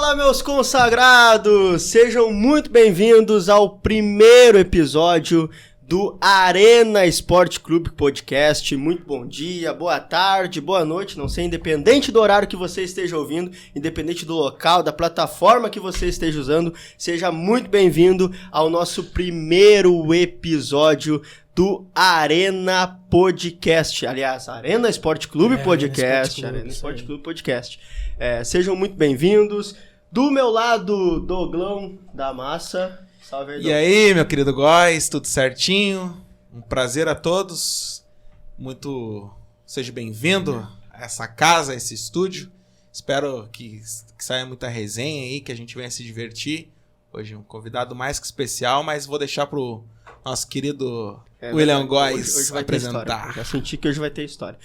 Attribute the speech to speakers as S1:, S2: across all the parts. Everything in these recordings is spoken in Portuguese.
S1: Fala, meus consagrados! Sejam muito bem-vindos ao primeiro episódio do Arena Esporte Clube Podcast. Muito bom dia, boa tarde, boa noite, não sei, independente do horário que você esteja ouvindo, independente do local, da plataforma que você esteja usando, seja muito bem-vindo ao nosso primeiro episódio do Arena Podcast. Aliás, Arena Esporte Clube Podcast. Arena Esporte Clube Podcast. Sejam muito bem-vindos. Do meu lado, Doglão da Massa. Salve aí, Doglão.
S2: E aí, meu querido Góis, tudo certinho? Um prazer a todos. Seja bem-vindo a essa casa, a esse estúdio. Espero que saia muita resenha aí, que a gente venha se divertir. Hoje um convidado mais que especial, mas vou deixar pro nosso querido William Góis
S1: hoje
S2: apresentar.
S1: Já senti que hoje vai ter história.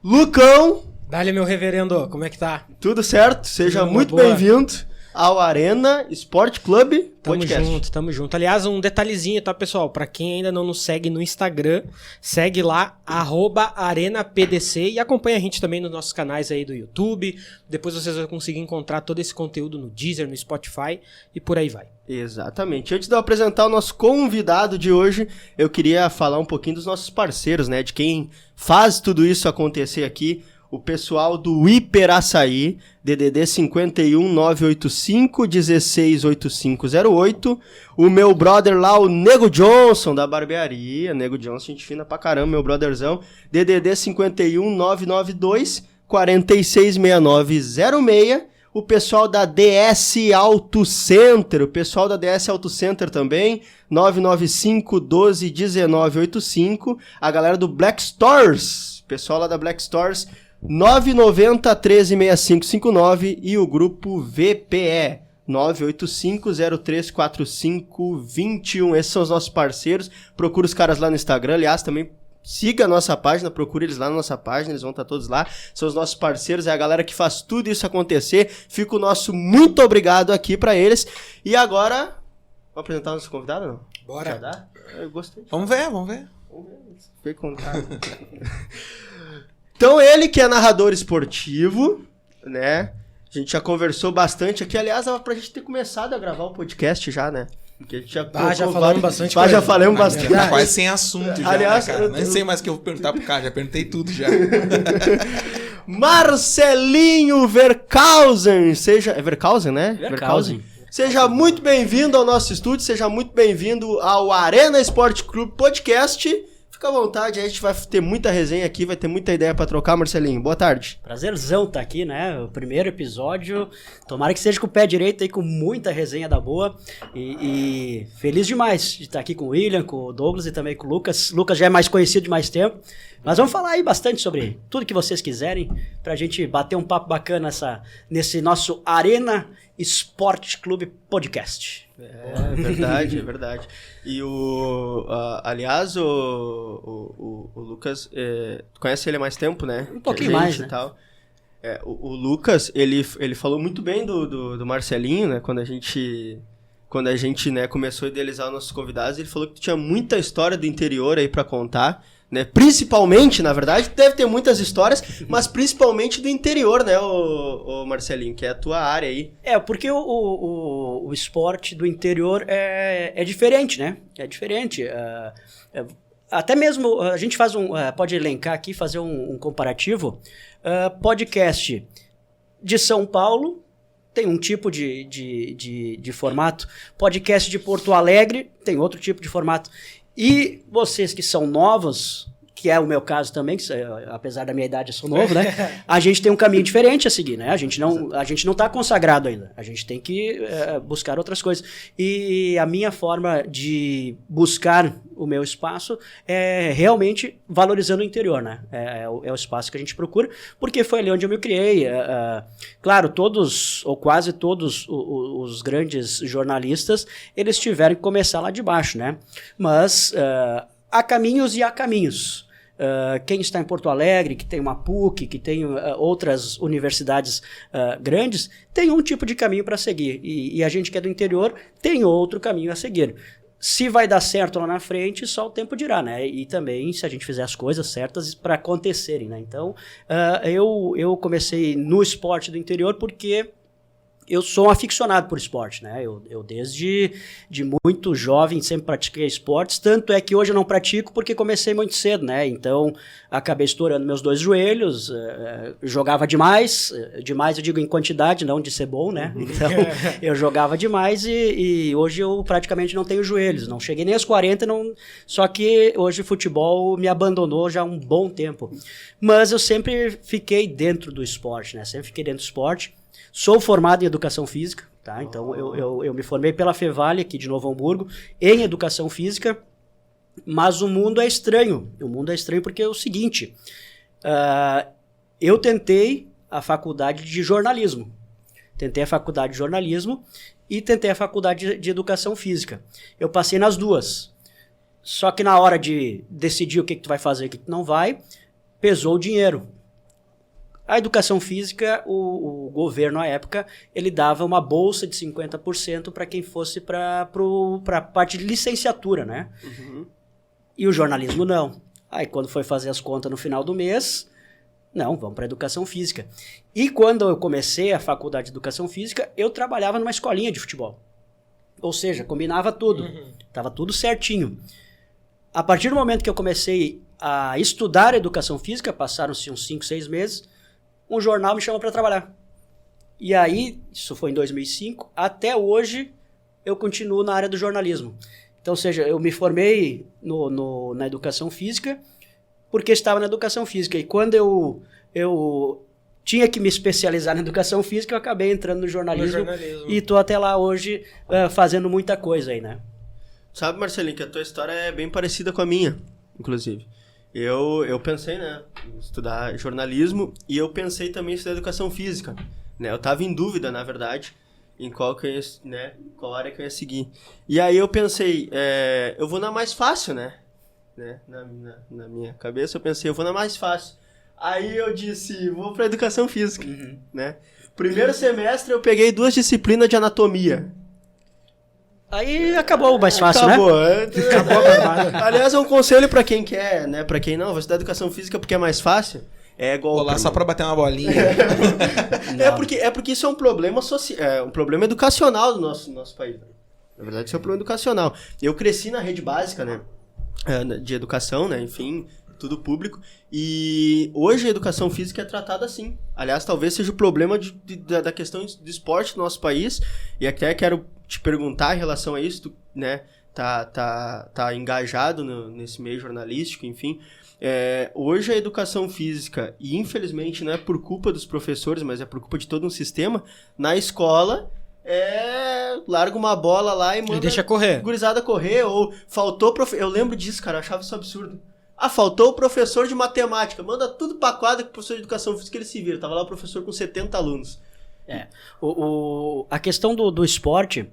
S1: Lucão.
S3: Dá-lhe, meu reverendo, como é que tá?
S1: Tudo certo? Seja muito bem-vindo ao Arena Esporte Clube Podcast.
S3: Tamo junto. Aliás, um detalhezinho, tá, pessoal? Pra quem ainda não nos segue no Instagram, segue lá, @ArenaPDC, e acompanha a gente também nos nossos canais aí do YouTube. Depois vocês vão conseguir encontrar todo esse conteúdo no Deezer, no Spotify e por aí vai.
S1: Exatamente. Antes de eu apresentar o nosso convidado de hoje, eu queria falar um pouquinho dos nossos parceiros, né? De quem faz tudo isso acontecer aqui. O pessoal do Hiperaçaí, DDD 51 985 16 8508. O meu brother lá, o Nego Johnson, da barbearia. Nego Johnson, gente fina pra caramba, meu brotherzão. DDD 51 992 46 6906. O pessoal da DS Auto Center. O pessoal da DS Auto Center também. 995 12 1985. A galera do Black Stores. O pessoal lá da Black Stores. 990 13 6559 e o grupo VPE 985034521. Esses são os nossos parceiros. Procura os caras lá no Instagram. Aliás, também siga a nossa página, procure eles lá na nossa página, eles vão estar todos lá. São os nossos parceiros, é a galera que faz tudo isso acontecer. Fica o nosso muito obrigado aqui pra eles. E agora, vamos apresentar o nosso convidado, não?
S3: Bora.
S1: Já dá? Eu gostei.
S2: Vamos ver.
S1: Foi contado. Então ele que é narrador esportivo, né? A gente já conversou bastante aqui. Aliás, dava pra gente ter começado a gravar o podcast já, né? Porque a gente já
S3: falamos bastante coisa.
S1: Já falamos bastante.
S2: Tá quase sem assunto já,
S1: aliás,
S2: né, cara? Nem sei mais o que eu vou perguntar pro cara, já perguntei tudo já.
S1: Marcelinho Verkausen. É Verkausen, né?
S3: Verkausen.
S1: Seja muito bem-vindo ao nosso estúdio, seja muito bem-vindo ao Arena Esporte Clube Podcast. Fica à vontade, a gente vai ter muita resenha aqui, vai ter muita ideia pra trocar, Marcelinho. Boa tarde.
S4: Prazerzão tá aqui, né? O primeiro episódio. Tomara que seja com o pé direito aí, com muita resenha da boa. E feliz demais de estar aqui com o William, com o Douglas e também com o Lucas. O Lucas já é mais conhecido de mais tempo. Mas vamos falar aí bastante sobre tudo que vocês quiserem, pra gente bater um papo bacana nesse nosso Arena Esporte Clube Podcast.
S1: É verdade, é verdade. E aliás, o Lucas, tu conhece ele há mais tempo, né?
S4: Um pouquinho mais, né?
S1: E tal. O Lucas, ele falou muito bem do Marcelinho, né? Quando a gente, né, começou a idealizar os nossos convidados, ele falou que tinha muita história do interior aí pra contar, né? Principalmente, na verdade, deve ter muitas histórias, mas principalmente do interior, né, o Marcelinho, que é a tua área aí.
S4: Porque o esporte do interior é diferente, né? É diferente. Até mesmo, a gente faz pode elencar aqui, fazer um comparativo. Podcast de São Paulo tem um tipo de formato. Podcast de Porto Alegre tem outro tipo de formato. E vocês que são novos, que é o meu caso também, que, apesar da minha idade eu sou novo, né? A gente tem um caminho diferente a seguir, né? A gente não tá consagrado ainda. A gente tem que buscar outras coisas. E a minha forma de buscar o meu espaço é realmente valorizando o interior, né? É o espaço que a gente procura, porque foi ali onde eu me criei. Claro, todos, ou quase todos os grandes jornalistas, eles tiveram que começar lá de baixo, né? Mas há caminhos e há caminhos. Quem está em Porto Alegre, que tem uma PUC, que tem outras universidades grandes, tem um tipo de caminho para seguir. E a gente que é do interior tem outro caminho a seguir. Se vai dar certo lá na frente, só o tempo dirá, né? E também se a gente fizer as coisas certas para acontecerem, né? Então, eu comecei no esporte do interior porque eu sou um aficionado por esporte, né? Eu desde de muito jovem sempre pratiquei esportes, tanto é que hoje eu não pratico porque comecei muito cedo, né? Então, acabei estourando meus 2 joelhos, jogava demais eu digo em quantidade, não de ser bom, né? Então, eu jogava demais e hoje eu praticamente não tenho joelhos, não cheguei nem aos 40, só que hoje o futebol me abandonou já há um bom tempo. Mas eu sempre fiquei dentro do esporte, né? Sempre fiquei dentro do esporte. Sou formado em Educação Física, tá? Então eu me formei pela Fevale aqui de Novo Hamburgo em Educação Física, mas o mundo é estranho. O mundo é estranho porque é o seguinte, eu tentei a faculdade de jornalismo. Tentei a faculdade de jornalismo e tentei a faculdade de Educação Física. Eu passei nas duas. Só que na hora de decidir o que tu vai fazer e o que tu não vai, pesou o dinheiro. A Educação Física, o governo, à época, ele dava uma bolsa de 50% para quem fosse para a parte de licenciatura, né? Uhum. E o jornalismo não. Aí, quando foi fazer as contas no final do mês, não, vamos para a Educação Física. E quando eu comecei a faculdade de Educação Física, eu trabalhava numa escolinha de futebol. Ou seja, combinava tudo. Estava tudo certinho. A partir do momento que eu comecei a estudar Educação Física, passaram-se uns 5, 6 meses, um jornal me chama para trabalhar. E aí, isso foi em 2005, até hoje eu continuo na área do jornalismo. Então, ou seja, eu me formei na Educação Física porque estava na Educação Física. E quando eu tinha que me especializar na Educação Física, eu acabei entrando no jornalismo. E estou até lá hoje fazendo muita coisa aí, né?
S1: Sabe, Marcelinho, que a tua história é bem parecida com a minha, inclusive. Eu pensei, né, em estudar jornalismo e eu pensei também em estudar educação física, né? Eu tava em dúvida, na verdade, em qual área que eu ia seguir. E aí eu pensei, eu vou na mais fácil, né? Na minha cabeça eu pensei, eu vou na mais fácil. Aí eu disse, vou pra educação física, né? Primeiro semestre eu peguei 2 disciplinas de anatomia.
S4: Aí acabou o mais fácil,
S1: né?
S4: Acabou a barbada.
S1: Aliás, é um conselho pra quem quer, né? Pra quem não, vai estudar educação física porque é mais fácil. É igual.
S2: Vou lá só pra bater uma bolinha.
S1: é porque isso é um problema um problema educacional do nosso país. Na verdade, isso é um problema educacional. Eu cresci na rede básica, né? De educação, né? Enfim, tudo público. E hoje a educação física é tratada assim. Aliás, talvez seja o problema da questão do esporte no nosso país. E até quero te perguntar em relação a isso, tu, né, tá engajado nesse meio jornalístico, enfim. Hoje a educação física, e infelizmente não é por culpa dos professores, mas é por culpa de todo um sistema, na escola, larga uma bola lá e manda
S3: deixa correr.
S1: Gurizada correr, ou faltou eu lembro disso, cara, eu achava isso absurdo. Faltou o professor de matemática, manda tudo pra quadra que o professor de educação física ele se vira. Tava lá o professor com 70 alunos.
S4: A questão do esporte,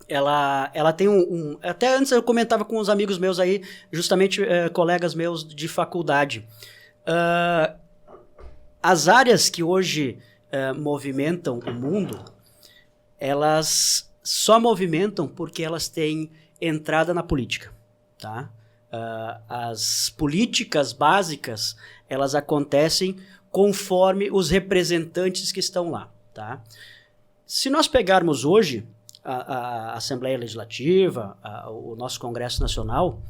S4: ela tem até antes eu comentava com uns amigos meus aí, justamente colegas meus de faculdade. As áreas que hoje movimentam o mundo, elas só movimentam porque elas têm entrada na política, tá? As políticas básicas, elas acontecem conforme os representantes que estão lá, tá? Se nós pegarmos hoje a Assembleia Legislativa, o nosso Congresso Nacional,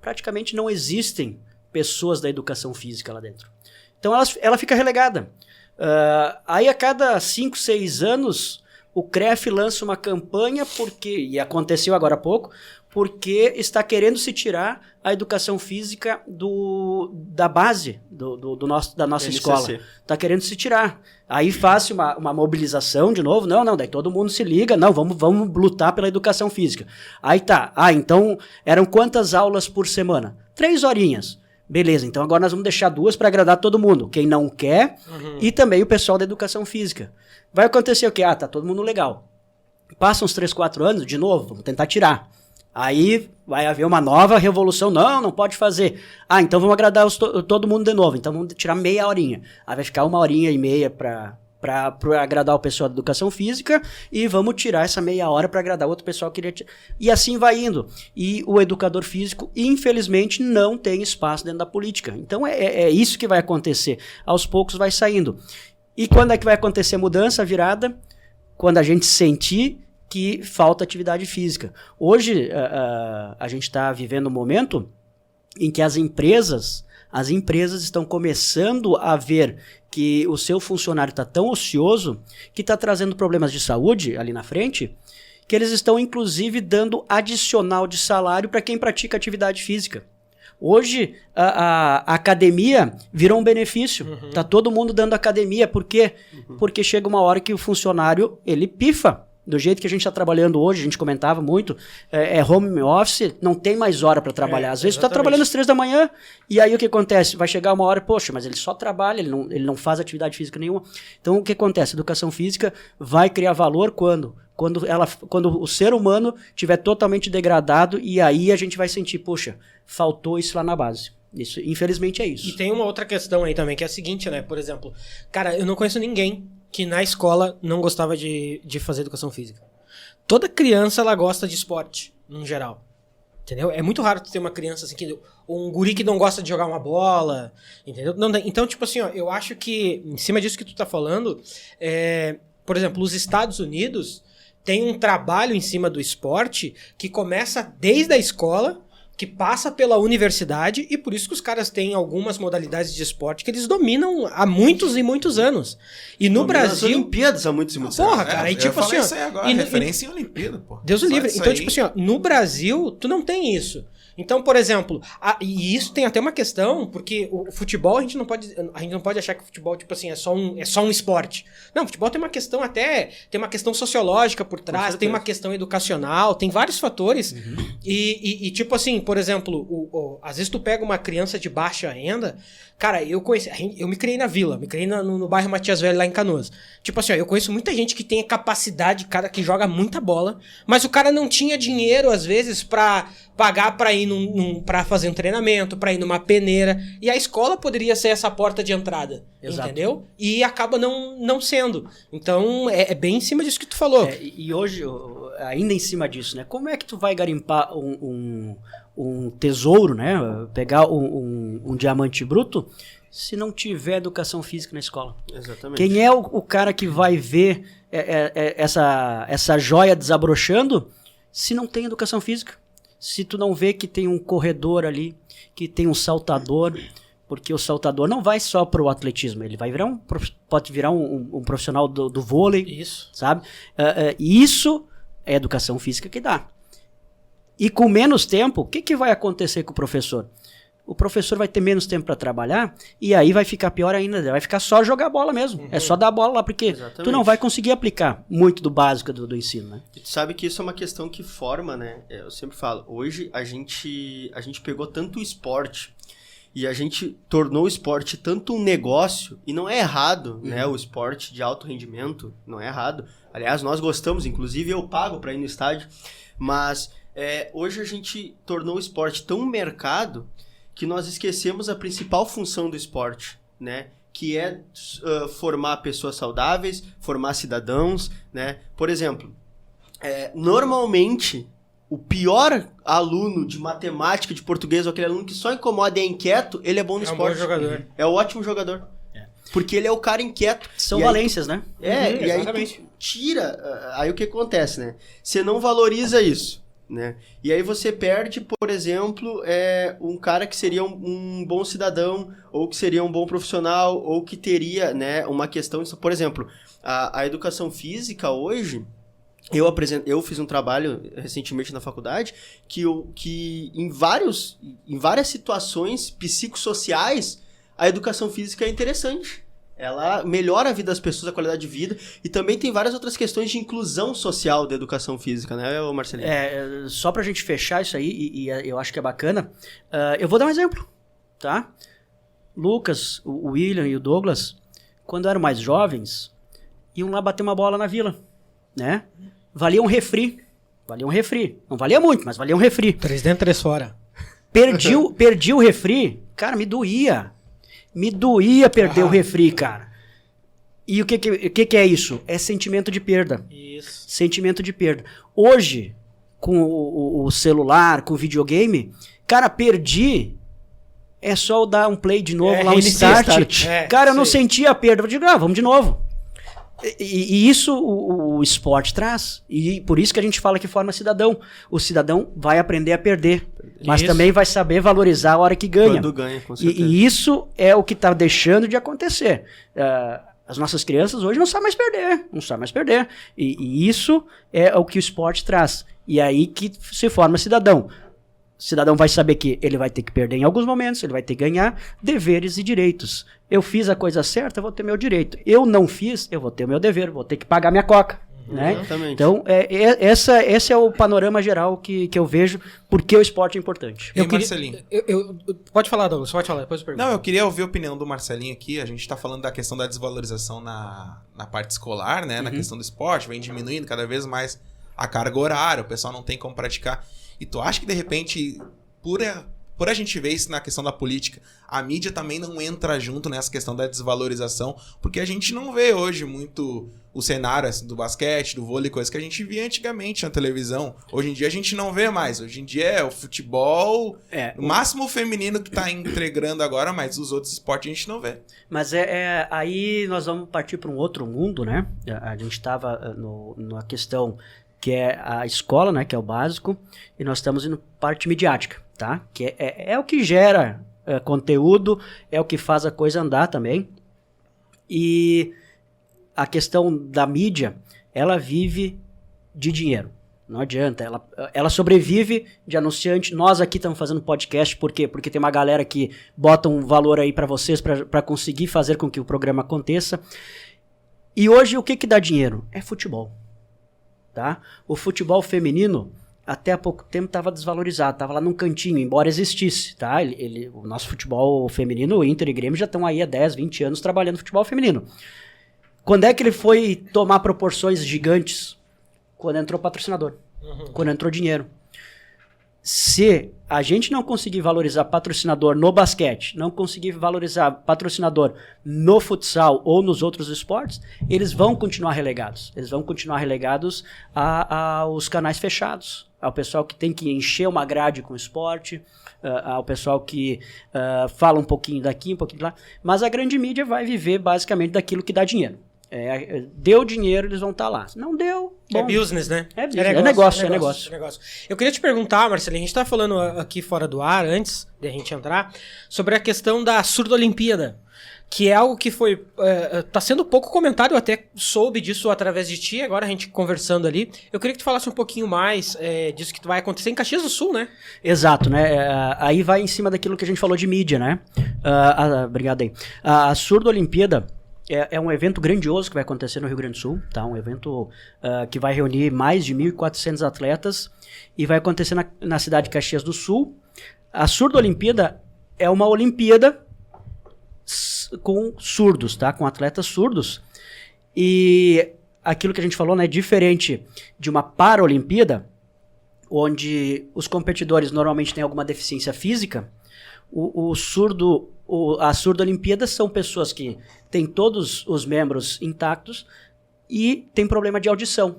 S4: praticamente não existem pessoas da educação física lá dentro. Então ela fica relegada. Aí a cada 5, 6 anos, o CREF lança uma campanha e aconteceu agora há pouco, porque está querendo se tirar a educação física da base da nossa
S1: NCC.
S4: escola. Está querendo se tirar. Aí faz uma mobilização de novo. Não, daí todo mundo se liga. Não, vamos lutar pela educação física. Aí tá. Então, eram quantas aulas por semana? 3 horinhas. Beleza, então agora nós vamos deixar 2 para agradar todo mundo. Quem não quer e também o pessoal da educação física. Vai acontecer o quê? Tá todo mundo legal. Passam uns 3, 4 anos, de novo, vamos tentar tirar. Aí vai haver uma nova revolução. Não pode fazer. Então vamos agradar todo mundo de novo. Então vamos tirar meia horinha. Aí vai ficar 1h30 para agradar o pessoal da educação física e vamos tirar essa meia hora para agradar outro pessoal que queria. E assim vai indo. E o educador físico, infelizmente, não tem espaço dentro da política. Então é isso que vai acontecer. Aos poucos vai saindo. E quando é que vai acontecer a mudança, a virada? quando a gente sentir que falta atividade física. Hoje, a gente está vivendo um momento em que as empresas estão começando a ver que o seu funcionário está tão ocioso que está trazendo problemas de saúde ali na frente, que eles estão, inclusive, dando adicional de salário para quem pratica atividade física. Hoje, a academia virou um benefício. Tá todo mundo dando academia. Por quê? Porque chega uma hora que o funcionário, ele pifa. Do jeito que a gente está trabalhando hoje, a gente comentava muito, home office, não tem mais hora para trabalhar. Às vezes tu está trabalhando às 3 da manhã, e aí o que acontece? Vai chegar uma hora, poxa, mas ele só trabalha, ele não faz atividade física nenhuma. Então o que acontece? A educação física vai criar valor quando o ser humano estiver totalmente degradado, e aí a gente vai sentir, poxa, faltou isso lá na base. Isso, infelizmente é isso.
S3: E tem uma outra questão aí também, que é a seguinte, né? Por exemplo, cara, eu não conheço ninguém que na escola não gostava de fazer educação física. Toda criança, ela gosta de esporte, no geral. Entendeu? É muito raro tu ter uma criança assim, um guri que não gosta de jogar uma bola, entendeu? Não, então, tipo assim, ó, eu acho que, em cima disso que tu tá falando, por exemplo, os Estados Unidos tem um trabalho em cima do esporte que começa desde a escola, que passa pela universidade, e por isso que os caras têm algumas modalidades de esporte que eles dominam há muitos e muitos anos. E no Brasil...
S1: As Olimpíadas há muitos e muitos anos.
S3: Porra, cara, e tipo assim...
S2: Isso aí agora, referência em Olimpíada, pô.
S3: Deus o livre.
S2: Isso
S3: Então,
S2: aí.
S3: tipo assim, ó, no Brasil, tu não tem isso. Então, por exemplo, e isso tem até uma questão, porque o futebol, a gente não pode achar que o futebol, tipo assim, é só um esporte. Não, o futebol tem uma questão tem uma questão sociológica por trás, tem uma questão educacional, tem vários fatores. E tipo assim, por exemplo, às vezes tu pega uma criança de baixa renda, cara, eu me criei na vila, me criei no bairro Matias Velho, lá em Canoas. Tipo assim, ó, eu conheço muita gente que tem a capacidade, cara, que joga muita bola, mas o cara não tinha dinheiro, às vezes, pra pagar pra ir pra fazer um treinamento, pra ir numa peneira, e a escola poderia ser essa porta de entrada, entendeu? E acaba não sendo. Então, é bem em cima disso que tu falou.
S4: E hoje, ainda em cima disso, né? Como é que tu vai garimpar um tesouro, né? Pegar um diamante bruto, se não tiver educação física na escola?
S1: Exatamente.
S4: Quem é o cara que vai ver essa joia desabrochando se não tem educação física? Se tu não vê que tem um corredor ali, que tem um saltador, porque o saltador não vai só pro atletismo, ele vai pode virar um profissional do vôlei,
S3: Isso.
S4: sabe? Isso é educação física que dá. E com menos tempo, o que vai acontecer com o professor? O professor vai ter menos tempo para trabalhar, e aí vai ficar pior ainda, vai ficar só jogar bola mesmo. É só dar a bola lá, porque
S1: Exatamente.
S4: tu não vai conseguir aplicar muito do básico do ensino, né?
S1: E tu sabe que isso é uma questão que forma, né? Eu sempre falo, hoje a gente pegou tanto o esporte e a gente tornou o esporte tanto um negócio, e não é errado, né? O esporte de alto rendimento, não é errado. Aliás, nós gostamos, inclusive eu pago para ir no estádio, mas hoje a gente tornou o esporte tão mercado que nós esquecemos a principal função do esporte, né? Que é formar pessoas saudáveis, formar cidadãos, né? Por exemplo, normalmente, o pior aluno de matemática, de português, ou aquele aluno que só incomoda e é inquieto, ele é bom no esporte.
S3: É um bom jogador.
S1: É um ótimo jogador. Porque ele é o cara inquieto.
S4: São
S1: E
S4: valências, né?
S1: e aí
S3: exatamente.
S1: tu tira... Aí o que acontece, né? Você não valoriza isso, né? E aí você perde, por exemplo, um cara que seria um bom cidadão, ou que seria um bom profissional, ou que teria, né, uma questão... Por exemplo, a educação física hoje... Eu fiz um trabalho recentemente na faculdade que em várias situações psicossociais a educação física é interessante. Ela melhora a vida das pessoas, a qualidade de vida, e também tem várias outras questões de inclusão social da educação física, né, Marcelinho?
S4: Só pra gente fechar isso aí, e eu acho que é bacana, eu vou dar um exemplo, tá? Lucas, o William e o Douglas, quando eram mais jovens, iam lá bater uma bola na vila, né? Valia um refri. Não valia muito, mas valia um refri.
S3: 3 dentro, 3 fora.
S4: Perdi o refri, cara, me doía. Me doía perder o refri, cara. E o que é isso? É sentimento de perda.
S3: Isso.
S4: Sentimento de perda. Hoje, com o celular, com o videogame, cara, perdi. É só eu dar um play de novo lá, um start. Cara, eu não sentia a perda. Eu digo, vamos de novo. E isso o esporte traz. E por isso que a gente fala que forma cidadão. O cidadão vai aprender a perder, mas também vai saber valorizar a hora que ganha.
S1: Quando ganha, com certeza.
S4: E isso é o que está deixando de acontecer. As nossas crianças hoje não sabem mais perder. Não sabem mais perder. E isso é o que o esporte traz. E aí que se forma cidadão. O cidadão vai saber que ele vai ter que perder em alguns momentos, ele vai ter que ganhar deveres e direitos. Eu fiz a coisa certa, eu vou ter meu direito. Eu não fiz, eu vou ter o meu dever, vou ter que pagar minha coca. Né?
S1: Exatamente.
S4: Então, esse é o panorama geral que eu vejo, porque o esporte é importante.
S2: Marcelinho?
S3: Pode falar, Douglas, pode falar, depois eu pergunto.
S2: Não, eu queria ouvir a opinião do Marcelinho aqui. A gente tá falando da questão da desvalorização na parte escolar, né? Na questão do esporte, vem diminuindo cada vez mais a carga horária, o pessoal não tem como praticar. E tu acha que, de repente, por a gente ver isso na questão da política, a mídia também não entra junto nessa questão da desvalorização? Porque a gente não vê hoje muito o cenário assim, do basquete, do vôlei, coisa que a gente via antigamente na televisão. Hoje em dia a gente não vê mais. Hoje em dia é o futebol, o máximo o feminino que tá integrando agora, mas os outros esportes a gente não vê.
S4: Mas aí nós vamos partir para um outro mundo, né? A gente estava numa questão que é a escola, né, que é o básico, e nós estamos indo parte midiática, tá? Que é o que gera conteúdo, é o que faz a coisa andar também. E a questão da mídia, ela vive de dinheiro. Não adianta, ela sobrevive de anunciante. Nós aqui estamos fazendo podcast, por quê? Porque tem uma galera que bota um valor aí para vocês, para conseguir fazer com que o programa aconteça. E hoje o que dá dinheiro? É futebol. Tá? O futebol feminino até há pouco tempo estava desvalorizado, estava lá num cantinho, embora existisse, tá? O nosso futebol feminino, o Inter e Grêmio já estão aí há 10, 20 anos trabalhando futebol feminino. Quando é que ele foi tomar proporções gigantes? Quando entrou patrocinador, quando entrou dinheiro. Se a gente não conseguir valorizar patrocinador no basquete, não conseguir valorizar patrocinador no futsal ou nos outros esportes, eles vão continuar relegados. Eles vão continuar relegados aos canais fechados, ao pessoal que tem que encher uma grade com esporte, ao pessoal que fala um pouquinho daqui, um pouquinho de lá. Mas a grande mídia vai viver basicamente daquilo que dá dinheiro. Deu dinheiro, eles vão estar lá. Não deu, bom.
S3: É business, né?
S4: É negócio.
S3: Eu queria te perguntar, Marcelinho, a gente tá falando aqui fora do ar, antes de a gente entrar, sobre a questão da Surdo-Olimpíada, que é algo que foi... tá sendo pouco comentado, eu até soube disso através de ti, agora a gente conversando ali. Eu queria que tu falasse um pouquinho mais disso que vai acontecer em Caxias do Sul, né?
S4: Exato, né? Aí vai em cima daquilo que a gente falou de mídia, né? Obrigado aí. A Surdo-Olimpíada é um evento grandioso que vai acontecer no Rio Grande do Sul, tá? Um evento que vai reunir mais de 1.400 atletas e vai acontecer na cidade de Caxias do Sul. A Surdo-Olimpíada é uma Olimpíada com surdos, tá? Com atletas surdos. E aquilo que a gente falou, né? Diferente de uma Paralimpíada, onde os competidores normalmente têm alguma deficiência física, a Surdo-Olimpíada são pessoas que têm todos os membros intactos e têm problema de audição.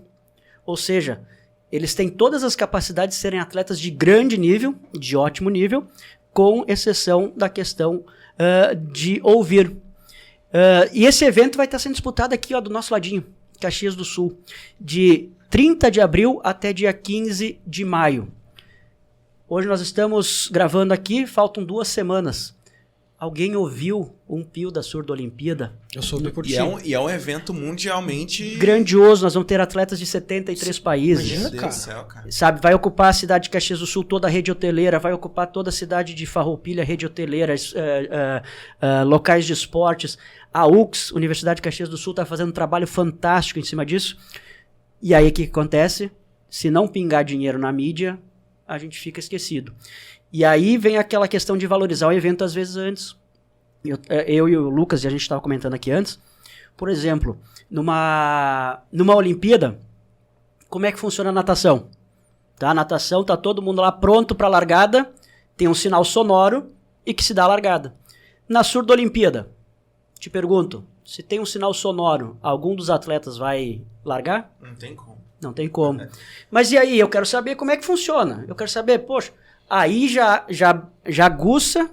S4: Ou seja, eles têm todas as capacidades de serem atletas de grande nível, de ótimo nível, com exceção da questão de ouvir. E esse evento vai estar sendo disputado aqui, ó, do nosso ladinho, Caxias do Sul, de 30 de abril até dia 15 de maio. Hoje nós estamos gravando aqui, faltam 2 semanas. Alguém ouviu um pio da Surdo-Olimpíada?
S3: Eu soube por ti.
S2: E é um evento mundialmente...
S4: grandioso, nós vamos ter atletas de 73 países.
S3: Imagina,
S2: Meu Deus do céu, cara.
S4: Sabe, vai ocupar a cidade de Caxias do Sul, toda a rede hoteleira, vai ocupar toda a cidade de Farroupilha, rede hoteleira, locais de esportes. A UX, Universidade de Caxias do Sul, está fazendo um trabalho fantástico em cima disso. E aí o que acontece? Se não pingar dinheiro na mídia, a gente fica esquecido. E aí vem aquela questão de valorizar o evento às vezes antes. Eu e o Lucas, e a gente estava comentando aqui antes, por exemplo, numa Olimpíada, como é que funciona a natação? Tá? A natação, tá todo mundo lá pronto para a largada, tem um sinal sonoro e que se dá a largada. Na Surdo-Olimpíada, te pergunto, se tem um sinal sonoro, algum dos atletas vai largar?
S2: Não tem como.
S4: Não tem como. Mas e aí, eu quero saber como é que funciona. Eu quero saber, poxa, aí já aguça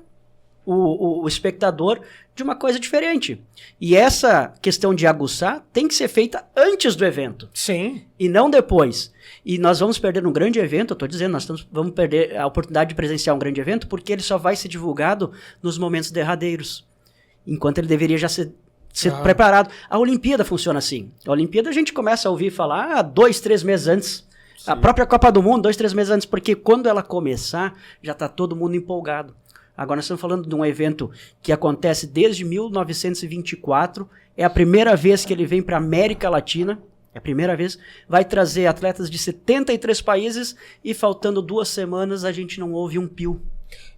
S4: o espectador de uma coisa diferente. E essa questão de aguçar tem que ser feita antes do evento.
S3: Sim.
S4: E não depois. E nós vamos perder um grande evento, eu estou dizendo, vamos perder a oportunidade de presenciar um grande evento, porque ele só vai ser divulgado nos momentos derradeiros. Enquanto ele deveria já ser preparado. A Olimpíada funciona assim. A Olimpíada a gente começa a ouvir falar 2, 3 meses antes. Sim. A própria Copa do Mundo, 2, 3 meses antes, porque quando ela começar, já está todo mundo empolgado. Agora nós estamos falando de um evento que acontece desde 1924, é a primeira vez que ele vem para a América Latina, é a primeira vez, vai trazer atletas de 73 países e faltando 2 semanas a gente não ouve um pio.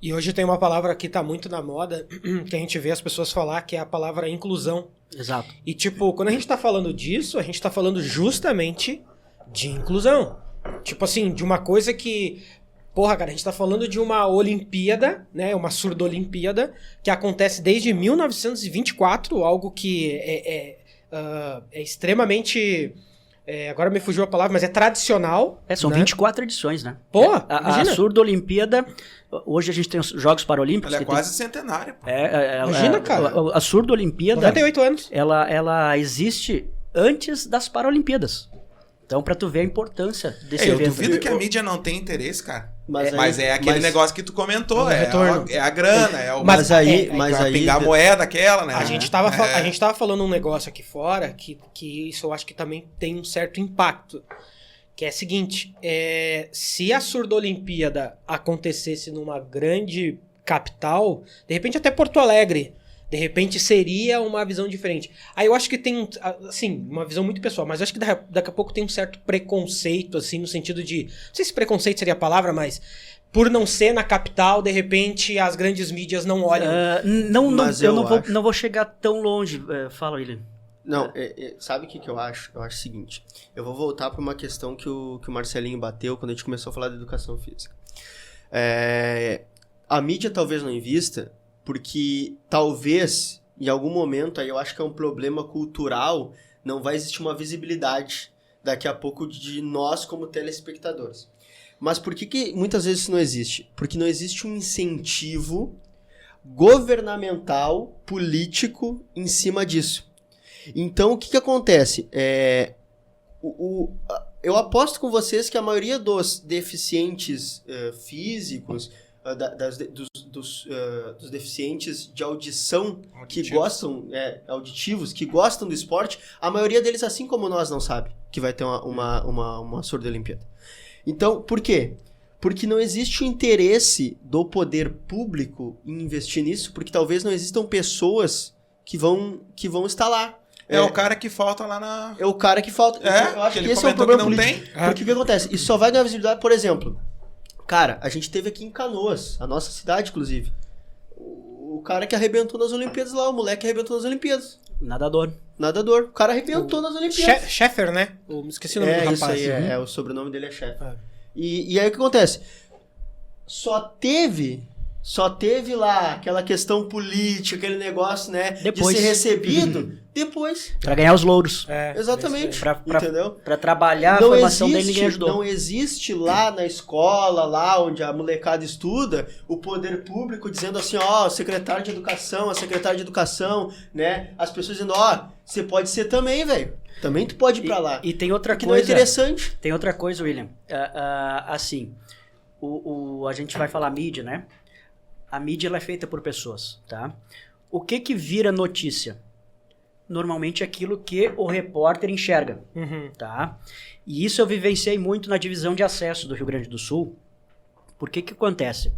S3: E hoje tem uma palavra que tá muito na moda, que a gente vê as pessoas falar, que é a palavra inclusão.
S4: Exato.
S3: E tipo, quando a gente tá falando disso, a gente tá falando justamente de inclusão. Tipo assim, de uma coisa que... Porra, cara, a gente tá falando de uma Olimpíada, né? Uma surdo-Olimpíada, que acontece desde 1924, algo que é extremamente... agora me fugiu a palavra, mas é tradicional.
S4: São 24 edições, né?
S3: Pô,
S4: a surdo-Olimpíada, hoje a gente tem os Jogos Paralímpicos.
S2: Ela é quase centenária.
S3: Imagina, cara.
S4: A surdo-Olimpíada...
S3: 98 anos.
S4: Ela existe antes das Paralimpíadas. Então, pra tu ver a importância desse evento.
S2: Eu duvido que a mídia não tenha interesse, cara.
S1: Mas
S2: é aquele negócio que tu comentou, é a grana, é o...
S1: Mas aí
S2: pingar a moeda aquela, né?
S3: A gente tava falando um negócio aqui fora, que isso eu acho que também tem um certo impacto. Que é o seguinte, se a Surdo-Olimpíada acontecesse numa grande capital, de repente até Porto Alegre, de repente seria uma visão diferente. Aí eu acho que tem, assim, uma visão muito pessoal, mas eu acho que daqui a pouco tem um certo preconceito, assim, no sentido de... Não sei se preconceito seria a palavra, mas... Por não ser na capital, de repente, as grandes mídias não olham.
S4: Não vou chegar tão longe. Fala, William.
S1: Não, sabe o que eu acho? Eu acho o seguinte. Eu vou voltar para uma questão que o Marcelinho bateu quando a gente começou a falar da educação física. A mídia talvez não invista... Porque talvez, em algum momento, aí eu acho que é um problema cultural, não vai existir uma visibilidade daqui a pouco de nós como telespectadores. Mas por que muitas vezes isso não existe? Porque não existe um incentivo governamental, político, em cima disso. Então, o que acontece? Eu aposto com vocês que a maioria dos deficientes físicos... dos deficientes de audição que gostam, auditivos, que gostam do esporte, a maioria deles, assim como nós, não sabe que vai ter uma surdo-olimpíada. Então, por quê? Porque não existe o interesse do poder público em investir nisso, porque talvez não existam pessoas que vão estar lá.
S2: O cara que falta lá na...
S1: É o cara que falta. Eu acho que esse é o problema político. Porque o que acontece? Isso só vai ganhar visibilidade, por exemplo... Cara, a gente teve aqui em Canoas, a nossa cidade, inclusive, o cara que arrebentou nas Olimpíadas lá, o moleque que arrebentou nas Olimpíadas.
S4: Nadador.
S1: O cara arrebentou nas Olimpíadas.
S3: Sheffer, né? Eu esqueci o nome do rapaz.
S1: Isso aí, o sobrenome dele é Sheffer. E aí o que acontece? Só teve lá aquela questão política, aquele negócio, né?
S4: Depois.
S1: De ser recebido depois.
S4: Pra ganhar os louros.
S1: Exatamente.
S4: Entendeu? Pra trabalhar a formação dele, ninguém ajudou.
S1: Não existe lá na escola, lá onde a molecada estuda, o poder público dizendo assim, o secretário de educação, a secretária de educação, né? As pessoas dizendo, você pode ser também, velho. Também tu pode ir pra lá.
S4: E tem outra coisa.
S1: Não é interessante.
S4: Tem outra coisa, William. Assim, a gente vai falar mídia, né? A mídia ela é feita por pessoas, tá? O que vira notícia? Normalmente é aquilo que o repórter enxerga, tá? E isso eu vivenciei muito na divisão de acesso do Rio Grande do Sul. Por que acontece?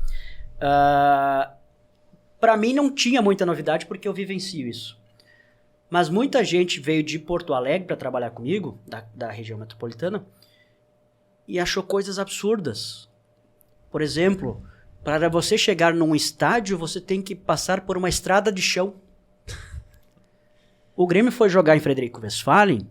S4: Para mim não tinha muita novidade porque eu vivencio isso. Mas muita gente veio de Porto Alegre para trabalhar comigo, da região metropolitana, e achou coisas absurdas. Por exemplo... Para você chegar num estádio, você tem que passar por uma estrada de chão. O Grêmio foi jogar em Frederico Westphalen.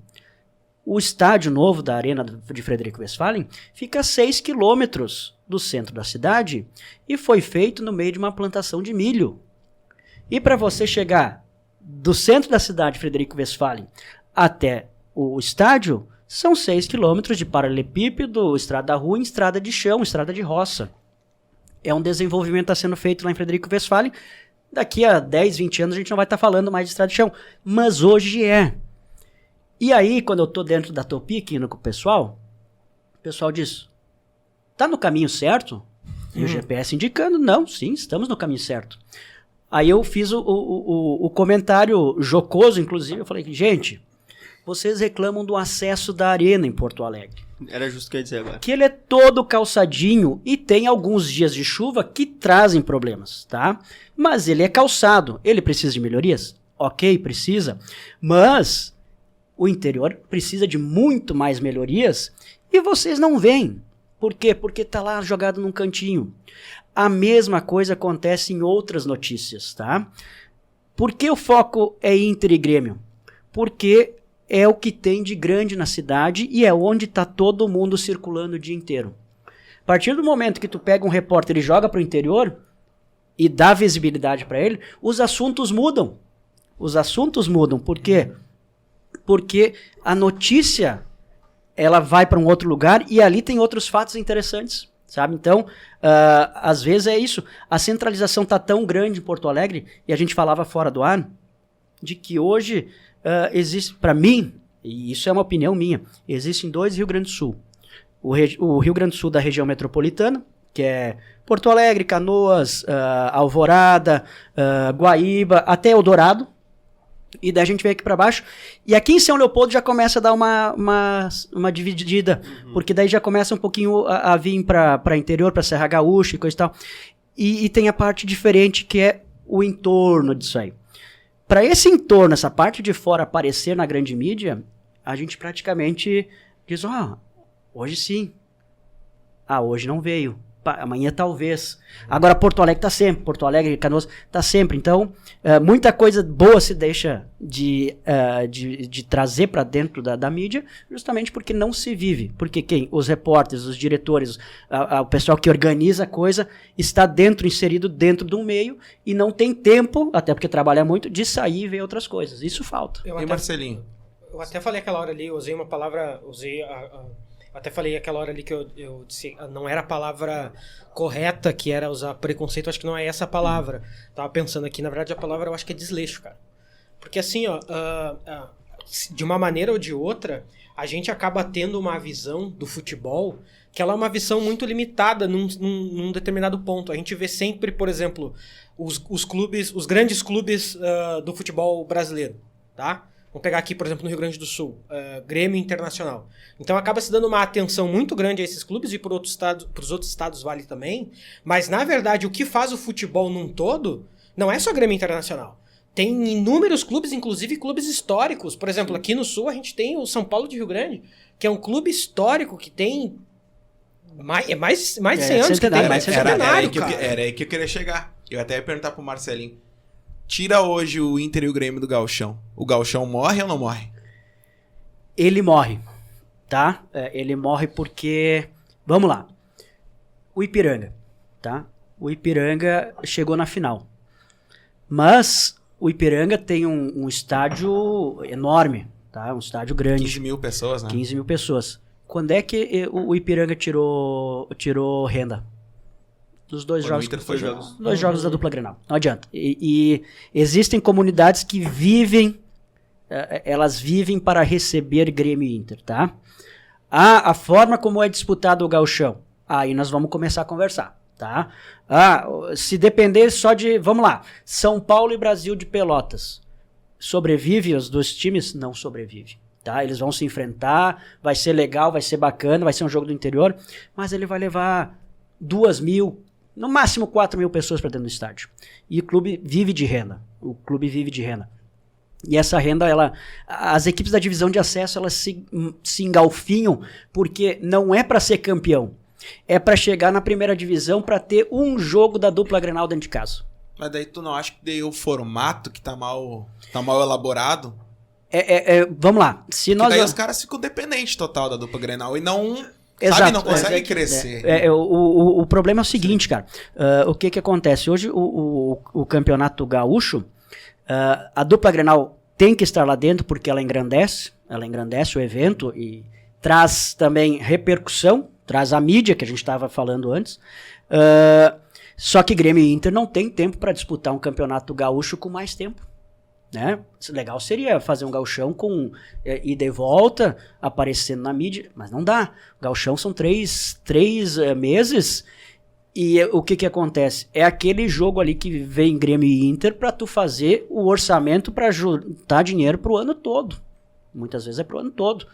S4: O estádio novo da Arena de Frederico Westphalen fica a 6 quilômetros do centro da cidade e foi feito no meio de uma plantação de milho. E para você chegar do centro da cidade de Frederico Westphalen até o estádio, são 6 quilômetros de paralelepípedo, estrada ruim, estrada de chão, estrada de roça. É um desenvolvimento que está sendo feito lá em Frederico Westphalen Daqui a 10, 20 anos a gente não vai estar falando mais de estrada de chão. Mas hoje é. E aí, quando eu tô dentro da Topic, indo com o pessoal diz, tá no caminho certo? E o GPS indicando, não, sim, estamos no caminho certo. Aí eu fiz o comentário jocoso, inclusive, eu falei, gente, vocês reclamam do acesso da arena em Porto Alegre.
S1: Era justo o que eu ia dizer agora.
S4: Que ele é todo calçadinho e tem alguns dias de chuva que trazem problemas, tá? Mas ele é calçado, ele precisa de melhorias? Ok, precisa, mas o interior precisa de muito mais melhorias e vocês não veem. Por quê? Porque tá lá jogado num cantinho. A mesma coisa acontece em outras notícias, tá? Por que o foco é Inter e Grêmio? Porque é o que tem de grande na cidade e é onde tá todo mundo circulando o dia inteiro. A partir do momento que tu pega um repórter e joga pro interior e dá visibilidade para ele, os assuntos mudam. Os assuntos mudam. Por quê? Porque a notícia ela vai para um outro lugar e ali tem outros fatos interessantes, sabe? Então, às vezes é isso. A centralização tá tão grande em Porto Alegre, e a gente falava fora do ar, de que hoje existe, para mim, e isso é uma opinião minha, existem 2 Rio Grande do Sul. O Rio Grande do Sul da região metropolitana, que é Porto Alegre, Canoas, Alvorada, Guaíba, até Eldorado. E daí a gente vem aqui pra baixo. E aqui em São Leopoldo já começa a dar uma dividida. Porque daí já começa um pouquinho a vir pra interior, pra Serra Gaúcha e coisa e tal. E tem a parte diferente que é o entorno disso aí. Pra esse entorno, essa parte de fora aparecer na grande mídia, a gente praticamente diz, hoje sim. Hoje não veio. Amanhã talvez. Agora Porto Alegre tá sempre. Porto Alegre, Canoas tá sempre. Então, muita coisa boa se deixa de trazer para dentro da mídia, justamente porque não se vive. Porque os repórteres, os diretores, o pessoal que organiza a coisa, está inserido dentro de um meio e não tem tempo, até porque trabalha muito, de sair e ver outras coisas. Isso falta.
S2: E Marcelinho?
S3: Eu até falei aquela hora ali, eu usei uma palavra, até falei aquela hora ali que eu disse, não era a palavra correta, que era usar preconceito, acho que não é essa a palavra. Tava pensando aqui, na verdade a palavra eu acho que é desleixo, cara. Porque assim, de uma maneira ou de outra, a gente acaba tendo uma visão do futebol que ela é uma visão muito limitada num determinado ponto. A gente vê sempre, por exemplo, os grandes clubes do futebol brasileiro, tá? Vamos pegar aqui, por exemplo, no Rio Grande do Sul, Grêmio Internacional. Então acaba se dando uma atenção muito grande a esses clubes e para os outros estados vale também. Mas, na verdade, o que faz o futebol num todo não é só Grêmio Internacional. Tem inúmeros clubes, inclusive clubes históricos. Por exemplo, aqui no Sul a gente tem o São Paulo de Rio Grande, que é um clube histórico que tem mais de 100 anos. Que tem,
S2: era aí que eu queria chegar. Eu até ia perguntar pro Marcelinho. Tira hoje o Inter e o Grêmio do Gauchão. O Gauchão morre ou não morre?
S4: Ele morre, tá? Ele morre porque... Vamos lá. O Ipiranga, tá? O Ipiranga chegou na final. Mas o Ipiranga tem um estádio enorme, tá? Um estádio grande.
S2: 15 mil pessoas, né?
S4: 15 mil pessoas. Quando é que o Ipiranga tirou renda? Dos dois jogos. Dois jogos da dupla Grenal. Não adianta. E existem comunidades que vivem, elas vivem para receber Grêmio e Inter, tá? A forma como é disputado o Gauchão, aí nós vamos começar a conversar, tá? Se depender só de, vamos lá, São Paulo e Brasil de Pelotas, sobrevive os dois times? Não sobrevive, tá? Eles vão se enfrentar, vai ser legal, vai ser bacana, vai ser um jogo do interior, mas ele vai levar 2.000, no máximo 4.000 pessoas para dentro do estádio. E o clube vive de renda. E essa renda, as equipes da divisão de acesso, elas se engalfinham porque não é para ser campeão. É para chegar na primeira divisão para ter um jogo da dupla Grenal dentro de casa.
S2: Mas daí tu não acha que daí o formato que tá mal elaborado?
S4: Vamos lá.
S2: Daí os caras ficam dependentes total da dupla Grenal e não...
S4: Exato,
S2: sabe, não consegue crescer.
S4: O problema é o seguinte, cara. O que acontece? Hoje o campeonato gaúcho, a dupla Grenal tem que estar lá dentro porque ela engrandece o evento e traz também repercussão, traz a mídia que a gente estava falando antes. Só que Grêmio e Inter não tem tempo para disputar um campeonato gaúcho com mais tempo. Né? Legal seria fazer um gauchão com ida e volta, aparecendo na mídia, mas não dá. Gauchão são três meses e o que acontece? É aquele jogo ali que vem Grêmio e Inter para tu fazer o orçamento para juntar dinheiro pro ano todo. Muitas vezes é pro ano todo.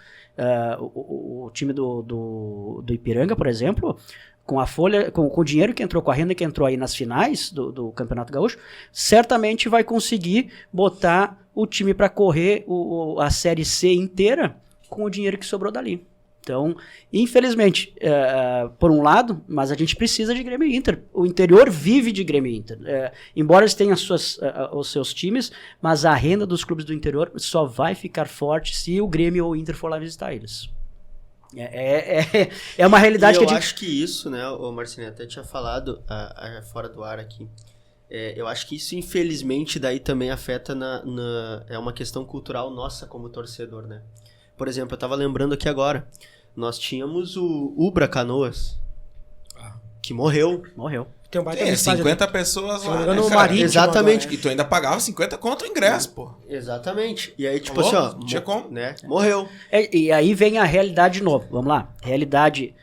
S4: O time do Ipiranga, por exemplo, com a folha, com o dinheiro que entrou, com a renda que entrou aí nas finais do Campeonato Gaúcho, certamente vai conseguir botar o time para correr a Série C inteira com o dinheiro que sobrou dali. Então, infelizmente, por um lado, mas a gente precisa de Grêmio e Inter. O interior vive de Grêmio e Inter. Embora eles tenham os seus times, mas a renda dos clubes do interior só vai ficar forte se o Grêmio ou o Inter for lá visitar eles. É uma realidade
S1: eu acho que isso, né, o Marcelinho até tinha falado fora do ar aqui, eu acho que isso infelizmente daí também afeta é uma questão cultural nossa como torcedor, né? Por exemplo, eu tava lembrando aqui agora, nós tínhamos o Ubra Canoas, que morreu.
S3: Tem um baita
S2: 50 pessoas lá,
S3: né,
S2: cara?
S3: Marítimo
S1: Exatamente.
S3: agora,
S2: E tu ainda pagava 50 contra o ingresso, pô.
S1: Exatamente. E aí, tipo
S2: Alô?
S1: assim, ó,
S2: Tinha como?
S1: né? Morreu.
S4: E aí vem a realidade de novo. Vamos lá. Realidade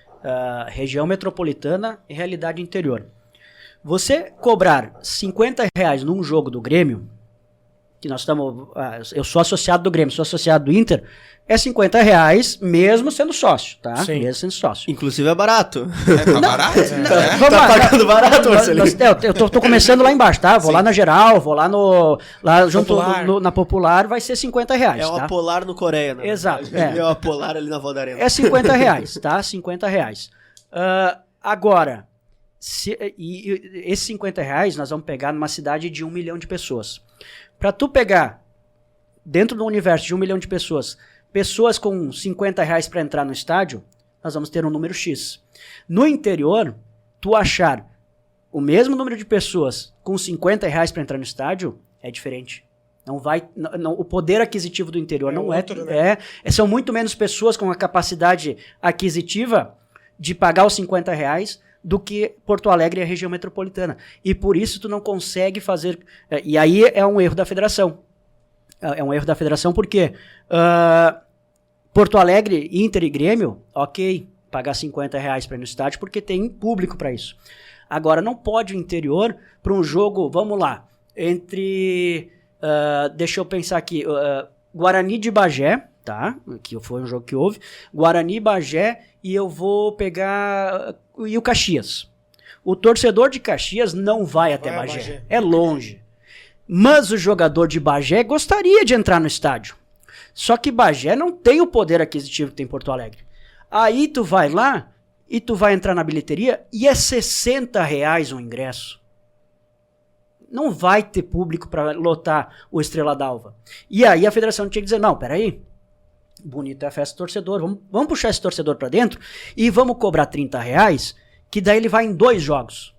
S4: região metropolitana e realidade interior. Você cobrar R$50 num jogo do Grêmio, que nós estamos... eu sou associado do Grêmio, sou associado do Inter, é R$50 mesmo sendo sócio, tá?
S3: Sim.
S4: Mesmo sendo sócio.
S1: Inclusive é barato.
S2: Tá barato?
S4: Vamos
S1: Tá
S4: lá,
S1: pagando barato, Marcelinho?
S4: eu tô começando lá embaixo, tá? Vou lá na Geral, vou lá junto
S3: Popular.
S4: na Popular, vai ser R$50,
S1: É uma
S4: tá?
S1: Polar no Coreia, né?
S4: Exato,
S1: É uma Polar ali na Volta da Arena.
S4: É R$50, tá? R$50. Agora, esses R$50 nós vamos pegar numa cidade de 1 milhão de pessoas. Pra tu pegar, dentro do universo de 1 milhão de pessoas com R$50 para entrar no estádio, nós vamos ter um número X. No interior, tu achar o mesmo número de pessoas com R$50 para entrar no estádio é diferente. Não vai, o poder aquisitivo do interior não
S3: outro, né?
S4: são muito menos pessoas com a capacidade aquisitiva de pagar os R$50 do que Porto Alegre e a região metropolitana. E por isso tu não consegue fazer... E aí é um erro da federação. É um erro da federação porque Porto Alegre, Inter e Grêmio, ok, pagar R$50 para ir no estádio porque tem público para isso. Agora, não pode o interior para um jogo, vamos lá, entre... deixa eu pensar aqui, Guarani de Bagé, tá? Que foi um jogo que houve. Guarani, Bagé e eu vou pegar... E o Caxias. O torcedor de Caxias não vai até Bagé. É longe. Mas o jogador de Bagé gostaria de entrar no estádio. Só que Bagé não tem o poder aquisitivo que tem Porto Alegre. Aí tu vai lá e tu vai entrar na bilheteria e é R$60 o ingresso. Não vai ter público para lotar o Estrela d'Alva. E aí a federação tinha que dizer, não, peraí, bonita é a festa do torcedor, vamos puxar esse torcedor para dentro e vamos cobrar R$30, que daí ele vai em 2 jogos.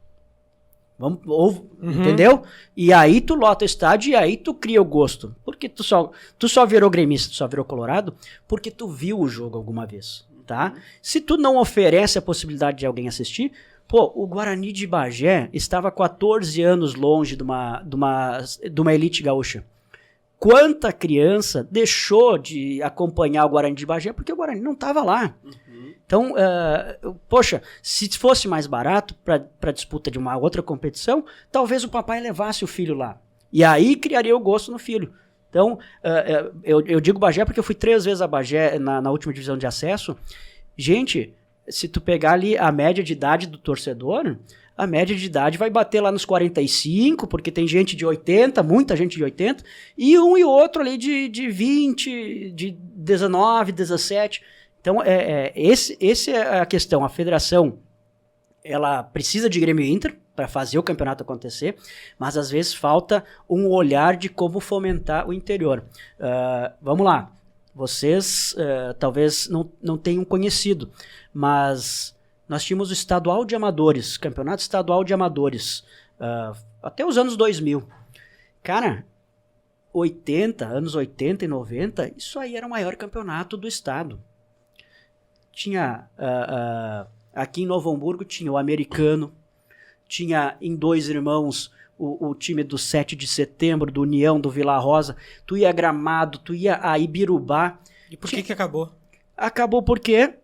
S4: Entendeu? E aí tu lota o estádio e aí tu cria o gosto. Porque tu só virou gremista, tu só virou colorado, porque tu viu o jogo alguma vez, tá? Se tu não oferece a possibilidade de alguém assistir, pô, o Guarani de Bagé estava 14 anos longe de uma elite gaúcha. Quanta criança deixou de acompanhar o Guarani de Bagé porque o Guarani não estava lá. Então, poxa, se fosse mais barato para disputa de uma outra competição, talvez o papai levasse o filho lá. E aí criaria o gosto no filho. Então, eu digo Bagé porque eu fui 3 vezes a Bagé na última divisão de acesso. Gente, se tu pegar ali a média de idade do torcedor, a média de idade vai bater lá nos 45, porque tem gente de 80, muita gente de 80, e um e outro ali de 20, de 19, 17. Então, esse é a questão. A federação, ela precisa de Grêmio e Inter para fazer o campeonato acontecer, mas às vezes falta um olhar de como fomentar o interior. Vamos lá. Vocês talvez não tenham conhecido, mas nós tínhamos o estadual de amadores, campeonato estadual de amadores, até os anos 2000. Cara, anos 80 e 90, isso aí era o maior campeonato do estado. Tinha, aqui em Novo Hamburgo tinha o americano, tinha em Dois Irmãos o time do 7 de setembro, do União, do Vila Rosa, tu ia a Gramado, tu ia a Ibirubá.
S3: E por que acabou?
S4: Acabou porque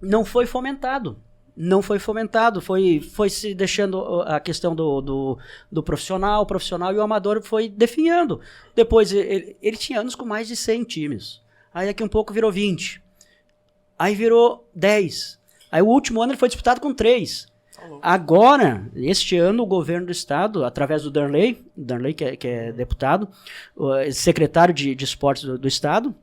S4: não foi fomentado. Não foi fomentado, foi se deixando a questão do profissional e o amador foi definhando. Depois, ele tinha anos com mais de 100 times. Aí daqui um pouco virou 20. Aí virou 10. Aí o último ano ele foi disputado com 3. Agora, este ano, o governo do estado, através do Darley que é deputado, secretário de esportes do estado,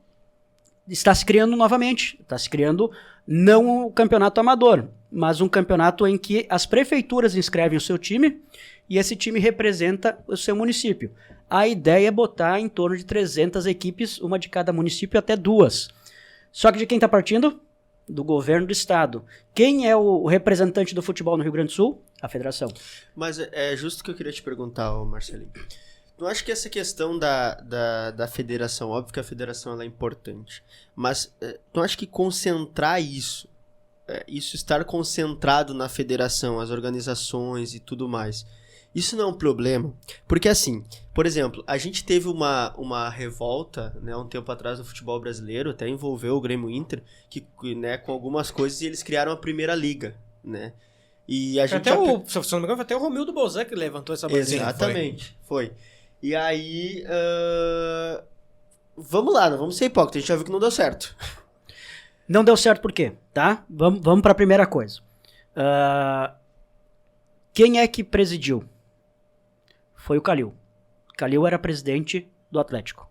S4: está se criando novamente. Está se criando não um campeonato amador, mas um campeonato em que as prefeituras inscrevem o seu time e esse time representa o seu município. A ideia é botar em torno de 300 equipes, uma de cada município, até 2. Só que de quem está partindo? Do governo do estado. Quem é o representante do futebol no Rio Grande do Sul? A federação.
S1: Mas é justo que eu queria te perguntar, Marcelinho. Eu acho que essa questão da federação, óbvio que a federação ela é importante, mas tu acha que concentrar isso estar concentrado na federação, as organizações e tudo mais, isso não é um problema? Porque assim, por exemplo, a gente teve uma revolta, né, um tempo atrás no futebol brasileiro, até envolveu o Grêmio Inter, que, né, com algumas coisas, e eles criaram a primeira liga, né? E a gente
S3: se não me engano, foi até o Romildo Bolzan que levantou essa bandeira.
S1: Exatamente, foi. E aí, vamos lá, não vamos ser hipócritas, a gente já viu que não deu certo.
S4: Não deu certo por quê? Tá? Vamos para a primeira coisa. Quem é que presidiu? Foi o Calil. Calil era presidente do Atlético.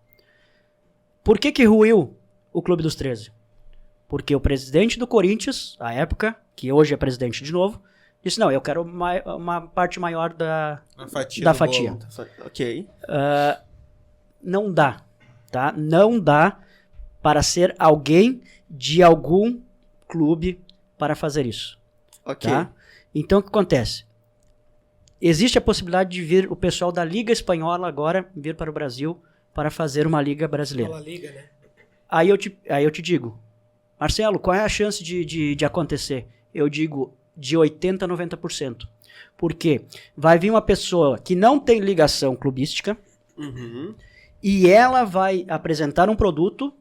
S4: Por que ruiu o Clube dos 13? Porque o presidente do Corinthians, à época, que hoje é presidente de novo, disse, não, eu quero uma parte maior da fatia.
S1: Ok.
S4: Não dá, tá? Não dá para ser alguém de algum clube para fazer isso.
S1: Ok.
S4: Tá? Então, o que acontece? Existe a possibilidade de vir o pessoal da Liga Espanhola agora vir para o Brasil para fazer uma Liga Brasileira.
S3: Uma liga, né?
S4: Aí eu te digo, Marcelo, qual é a chance de acontecer? Eu digo de 80% a 90%. Porque vai vir uma pessoa que não tem ligação clubística e ela vai apresentar um produto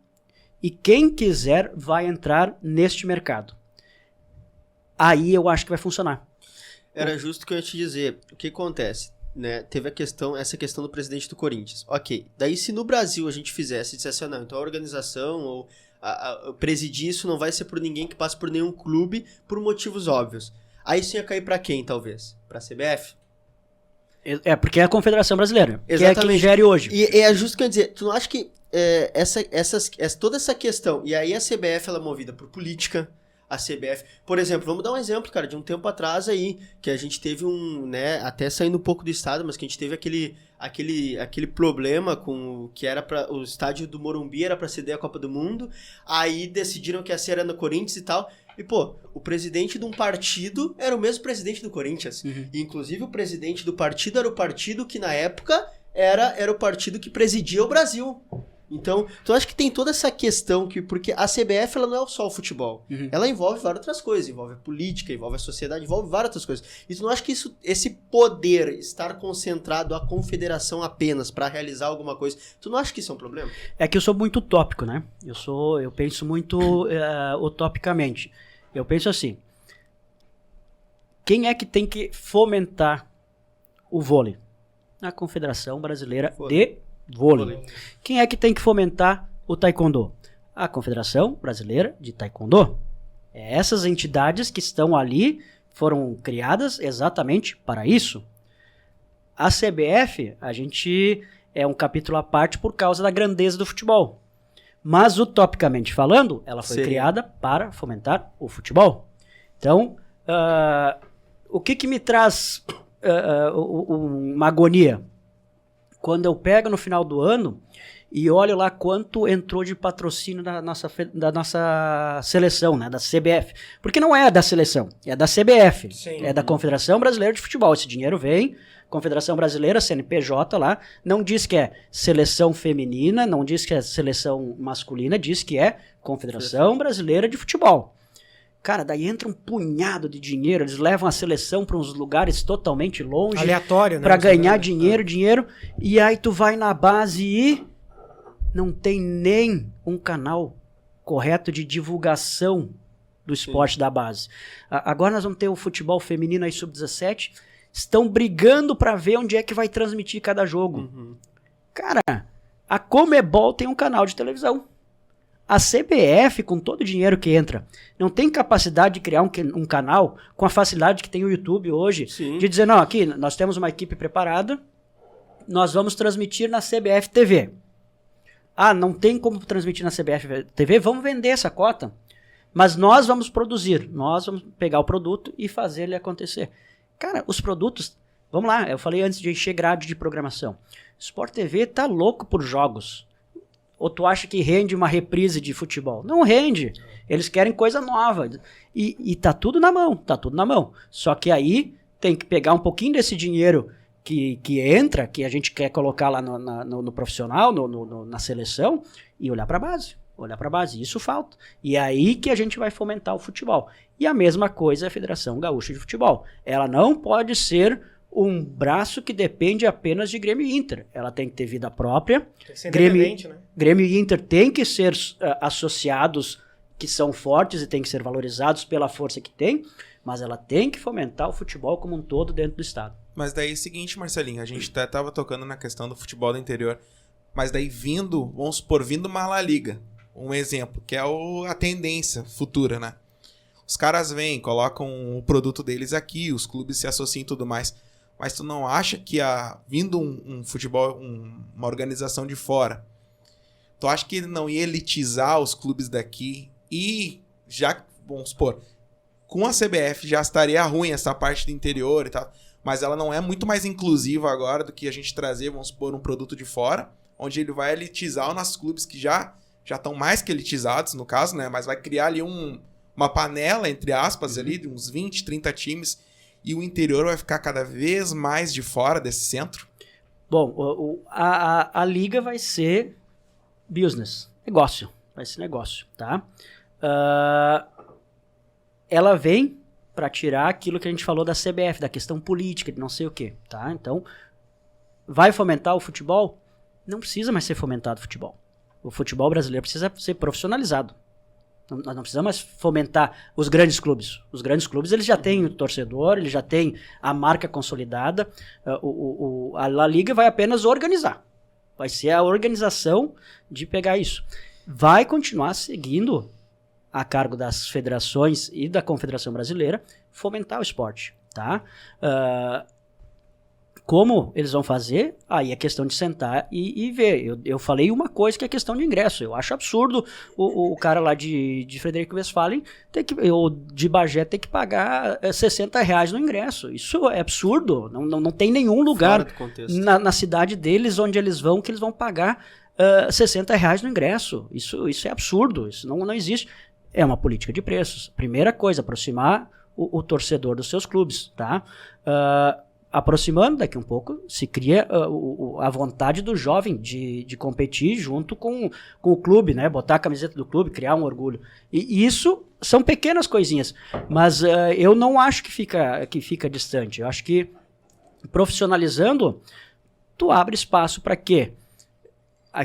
S4: e quem quiser vai entrar neste mercado. Aí eu acho que vai funcionar.
S1: Era justo o que eu ia te dizer. O que acontece? Né? Teve essa questão do presidente do Corinthians. Ok. Daí se no Brasil a gente dissesse não, então a organização ou presidir isso não vai ser por ninguém que passe por nenhum clube por motivos óbvios. Aí isso ia cair pra quem, talvez? Pra CBF?
S4: Porque é a Confederação Brasileira.
S1: Exatamente.
S4: Que é quem gere hoje.
S1: E é justo que eu ia dizer, tu não acha que toda essa questão, e aí a CBF ela é movida por política, a CBF, por exemplo, vamos dar um exemplo, cara, de um tempo atrás aí, que a gente teve né, até saindo um pouco do estado, mas que a gente teve aquele problema com que era para o estádio do Morumbi era para ceder a Copa do Mundo, aí decidiram que ia ser no Corinthians e tal, e pô, o presidente de um partido era o mesmo presidente do Corinthians, e inclusive o presidente do partido era o partido que na época era o partido que presidia o Brasil. Então, tu acha que tem toda essa questão porque a CBF ela não é só o futebol. Ela envolve várias outras coisas, envolve a política, envolve a sociedade, envolve várias outras coisas. E tu não acha que esse poder estar concentrado à confederação apenas para realizar alguma coisa, tu não acha que isso é um problema?
S4: É que eu sou muito utópico, né? Eu penso muito utopicamente. Eu penso assim, quem é que tem que fomentar o vôlei? A Confederação Brasileira de Vôlei. Quem é que tem que fomentar o taekwondo? A Confederação Brasileira de Taekwondo. Essas entidades que estão ali foram criadas exatamente para isso. A CBF, a gente é um capítulo à parte por causa da grandeza do futebol. Mas, utopicamente falando, ela foi criada para fomentar o futebol. Então, o que me traz uma agonia? Quando eu pego no final do ano e olho lá quanto entrou de patrocínio da nossa seleção, né, da CBF. Porque não é da seleção, é da CBF. Sim. É da Confederação Brasileira de Futebol. Esse dinheiro vem, Confederação Brasileira, CNPJ lá, não diz que é seleção feminina, não diz que é seleção masculina, diz que é Confederação Brasileira de Futebol. Cara, daí entra um punhado de dinheiro, eles levam a seleção para uns lugares totalmente longe.
S3: Aleatório, né?
S4: Para ganhar dinheiro, e aí tu vai na base e não tem nem um canal correto de divulgação do esporte da base. Agora nós vamos ter o futebol feminino aí sub-17, estão brigando para ver onde é que vai transmitir cada jogo. Cara, a Conmebol tem um canal de televisão. A CBF, com todo o dinheiro que entra, não tem capacidade de criar um canal com a facilidade que tem o YouTube hoje, de dizer, não, aqui nós temos uma equipe preparada, nós vamos transmitir na CBF TV. Ah, não tem como transmitir na CBF TV, vamos vender essa cota. Mas nós vamos produzir, nós vamos pegar o produto e fazer ele acontecer. Cara, os produtos, vamos lá, eu falei antes de encher grade de programação. Sport TV tá louco por jogos. Ou tu acha que rende uma reprise de futebol? Não rende. Eles querem coisa nova. E tá tudo na mão, tá tudo na mão. Só que aí tem que pegar um pouquinho desse dinheiro que entra, que a gente quer colocar lá no profissional, na seleção, e olhar para a base. Isso falta. E é aí que a gente vai fomentar o futebol. E a mesma coisa é a Federação Gaúcha de Futebol. Ela não pode ser um braço que depende apenas de Grêmio e Inter. Ela tem que ter vida própria.
S3: Tem que ser independente, né?
S4: Grêmio e Inter têm que ser associados que são fortes e têm que ser valorizados pela força que tem, mas ela tem que fomentar o futebol como um todo dentro do estado.
S2: Mas daí é o seguinte, Marcelinho, a gente até tava tocando na questão do futebol do interior, mas daí vamos supor, vindo uma La Liga, um exemplo, que é a tendência futura, né? Os caras vêm, colocam o produto deles aqui, os clubes se associam e tudo mais. Mas tu não acha que vindo um futebol, uma organização de fora, tu acha que ele não ia elitizar os clubes daqui e já, vamos supor, com a CBF já estaria ruim essa parte do interior e tal, mas ela não é muito mais inclusiva agora do que a gente trazer, vamos supor, um produto de fora, onde ele vai elitizar os nossos clubes que já estão mais que elitizados, no caso, né? Mas vai criar ali uma panela, entre aspas, ali, de uns 20, 30 times, e o interior vai ficar cada vez mais de fora desse centro?
S4: Bom, a liga vai ser business, negócio, vai ser negócio, tá? Ela vem para tirar aquilo que a gente falou da CBF, da questão política, de não sei o quê, tá? Então, vai fomentar o futebol? Não precisa mais ser fomentado o futebol. O futebol brasileiro precisa ser profissionalizado. Nós não precisamos mais fomentar os grandes clubes. Os grandes clubes, eles já têm o torcedor, eles já têm a marca consolidada. A La Liga vai apenas organizar. Vai ser a organização de pegar isso. Vai continuar seguindo, a cargo das federações e da Confederação Brasileira, fomentar o esporte, tá? Como eles vão fazer? Aí é questão de sentar e ver. Eu falei uma coisa que é questão de ingresso. Eu acho absurdo o cara lá de Frederico Westphalen ou de Bagé ter que pagar R$60 no ingresso. Isso é absurdo. Não tem nenhum lugar na cidade deles onde eles vão que eles vão pagar R$60 no ingresso. Isso é absurdo. Isso não existe. É uma política de preços. Primeira coisa, aproximar o torcedor dos seus clubes, tá? Aproximando, daqui um pouco, se cria a vontade do jovem de competir junto com o clube, né? Botar a camiseta do clube, criar um orgulho. E isso são pequenas coisinhas, mas eu não acho que fica distante. Eu acho que profissionalizando, tu abre espaço para que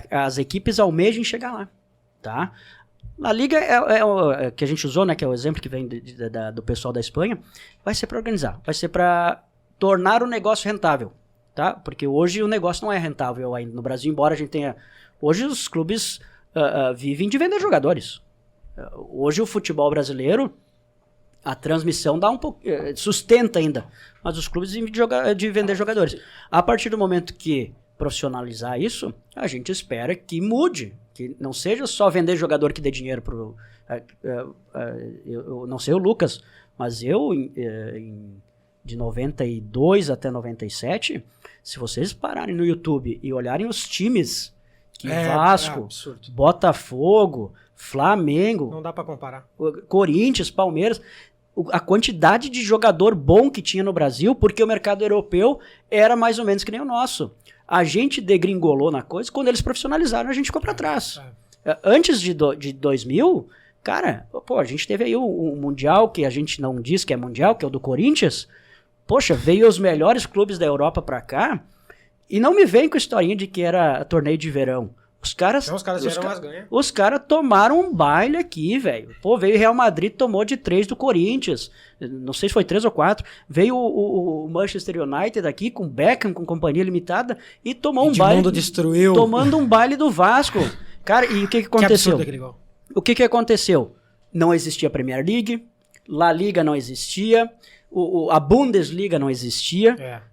S4: as equipes almejem chegar lá, tá? A Liga que a gente usou, né? Que é o exemplo que vem do pessoal da Espanha, vai ser para organizar, vai ser para tornar o negócio rentável, tá? Porque hoje o negócio não é rentável ainda no Brasil, embora a gente tenha... Hoje os clubes vivem de vender jogadores. Hoje o futebol brasileiro, a transmissão dá um pouco... sustenta ainda, mas os clubes vivem de vender jogadores. A partir do momento que profissionalizar isso, a gente espera que mude, que não seja só vender jogador que dê dinheiro pro... eu não sei o Lucas, mas de 92 até 97, se vocês pararem no YouTube e olharem os times que Vasco, Botafogo, Flamengo,
S3: não dá pra comparar,
S4: Corinthians, Palmeiras, a quantidade de jogador bom que tinha no Brasil, porque o mercado europeu era mais ou menos que nem o nosso. A gente degringolou na coisa, quando eles profissionalizaram, a gente ficou pra trás. Antes de 2000, Cara, pô, a gente teve aí o Mundial, que a gente não diz que é Mundial, que é o do Corinthians. Poxa, veio os melhores clubes da Europa pra cá, e não me vem com a historinha de que era torneio de verão. Os caras
S3: vieram umas ganhas.
S4: Os caras tomaram um baile aqui, velho. Pô, veio o Real Madrid, tomou de 3 do Corinthians. Não sei se foi 3 ou 4. Veio o Manchester United aqui, com Beckham, com companhia limitada, e tomou um baile.
S3: Edmundo destruiu.
S4: Tomando um baile do Vasco. Cara, e o que aconteceu?
S3: Que absurdo aquele gol.
S4: O que aconteceu? Não existia Premier League, La Liga não existia, a Bundesliga não existia.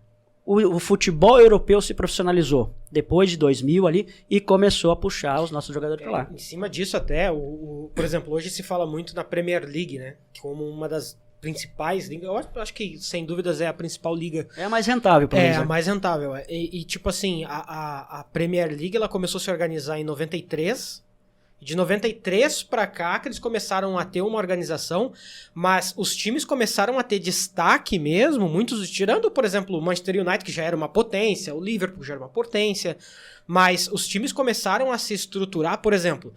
S4: O futebol europeu se profissionalizou depois de 2000 ali e começou a puxar os nossos jogadores pra lá.
S3: Em cima disso até, por exemplo, hoje se fala muito na Premier League, né? Como uma das principais ligas. Eu acho que, sem dúvidas, é a principal liga.
S4: É a mais rentável, pelo menos.
S3: É a mais rentável. E tipo assim, a Premier League ela começou a se organizar em 93. De 93 pra cá que eles começaram a ter uma organização, mas os times começaram a ter destaque mesmo, muitos, tirando, por exemplo, o Manchester United, que já era uma potência, o Liverpool já era uma potência, mas os times começaram a se estruturar, por exemplo,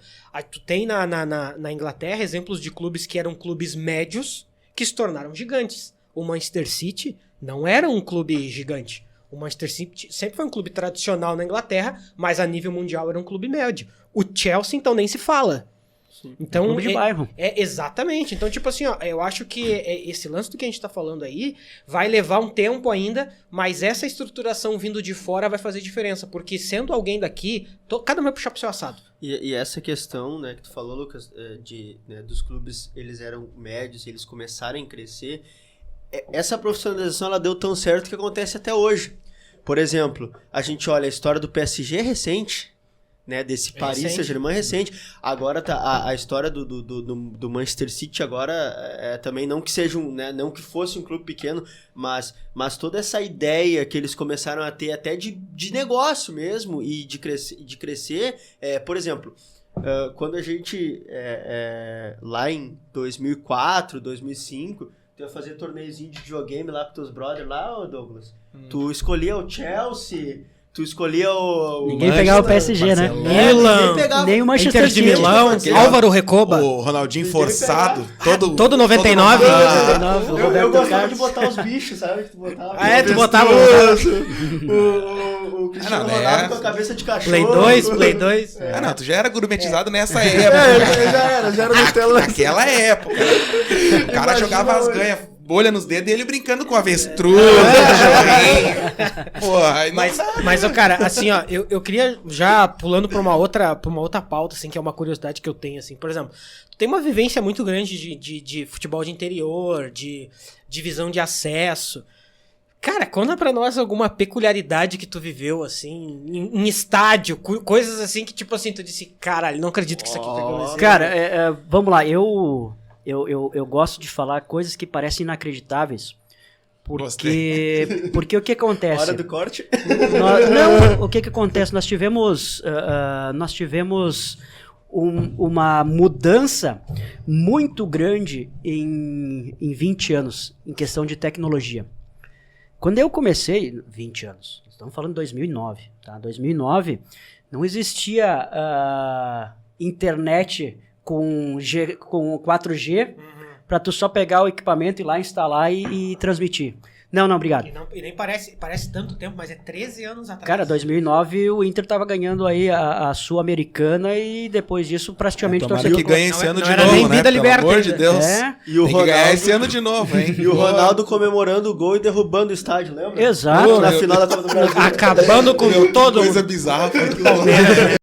S3: tu tem na Inglaterra exemplos de clubes que eram clubes médios que se tornaram gigantes. O Manchester City não era um clube gigante. O Manchester City sempre foi um clube tradicional na Inglaterra, mas a nível mundial era um clube médio. O Chelsea, então, nem se fala.
S4: Sim.
S3: Então,
S4: clube de bairro.
S3: Exatamente. Então, tipo assim, ó, eu acho que esse lance do que a gente tá falando aí vai levar um tempo ainda, mas essa estruturação vindo de fora vai fazer diferença, porque sendo alguém daqui, cada um vai puxar pro seu assado.
S1: E essa questão, né, que tu falou, Lucas, dos clubes, eles eram médios, eles começaram a crescer. Essa profissionalização, ela deu tão certo que acontece até hoje. Por exemplo, a gente olha a história do PSG recente, né, desse Paris Saint-Germain recente. Agora tá a história do Manchester City agora também, não que seja não que fosse um clube pequeno, mas toda essa ideia que eles começaram a ter até de negócio mesmo e de crescer, por exemplo, quando a gente lá em 2004, 2005, tu ia fazer torneiozinho de videogame lá com teus brothers lá, ô Douglas, tu escolhia o Chelsea, tu escolhia o...
S4: Ninguém pegava o PSG, né?
S3: Milan,
S4: nem o Manchester
S3: Inter de
S4: City.
S3: Milão, Álvaro Recoba.
S2: O Ronaldinho forçado,
S3: todo 99.
S1: Eu gostava de botar os bichos, sabe? Tu botava...
S3: Tu botava
S1: o Cristiano Ronaldo com a cabeça de cachorro.
S3: Play 2.
S2: Não, tu já era gourmetizado nessa época.
S1: Já era Nutella.
S2: Naquela época. O cara jogava as ganhas, bolha nos dedos e ele brincando com avestruz,
S3: Mas, cara, assim, ó, eu queria já pulando pra uma outra pauta, assim, que é uma curiosidade que eu tenho, assim, por exemplo, tu tem uma vivência muito grande de futebol de interior, de divisão de acesso. Cara, conta pra nós alguma peculiaridade que tu viveu, assim, em estádio, coisas assim que, tipo assim, tu disse, caralho, não acredito que isso aqui tá acontecendo.
S4: Cara, vamos lá, eu gosto de falar coisas que parecem inacreditáveis. Porque o que acontece?
S1: Hora do corte?
S4: O que acontece? Nós tivemos uma mudança muito grande em 20 anos, em questão de tecnologia. Quando eu comecei, 20 anos, estamos falando de 2009, tá? 2009, não existia internet com 4G para tu só pegar o equipamento e ir lá instalar e transmitir. Não, obrigado.
S3: E nem parece tanto tempo, mas é 13 anos atrás.
S4: Cara, 2009 o Inter tava ganhando aí a Sul-Americana e depois disso praticamente
S2: torceu que ganha esse ano de
S3: era
S2: novo,
S3: nem
S2: né?
S3: vida liberta,
S2: Pelo amor de Deus.
S1: E o
S2: Tem que ganhar esse ano de novo, hein?
S1: E o Ronaldo comemorando o gol e derrubando o estádio, lembra?
S4: Exato.
S1: Na final da Copa do Brasil.
S3: Acabando com todo
S2: coisa bizarra. Foi que Palmeiras.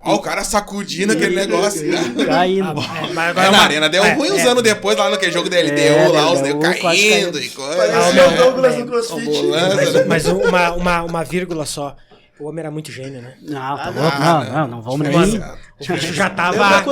S2: Ó, o cara sacudindo aquele negócio.
S4: Caindo.
S2: Na arena deu ruim uns anos depois, lá naquele jogo da LDU, lá os negros caindo e coisa.
S1: Parecia o Douglas no CrossFit.
S3: Mas uma vírgula só. O homem era muito gênio, né?
S4: Não vamos nem.
S3: O bicho já tava...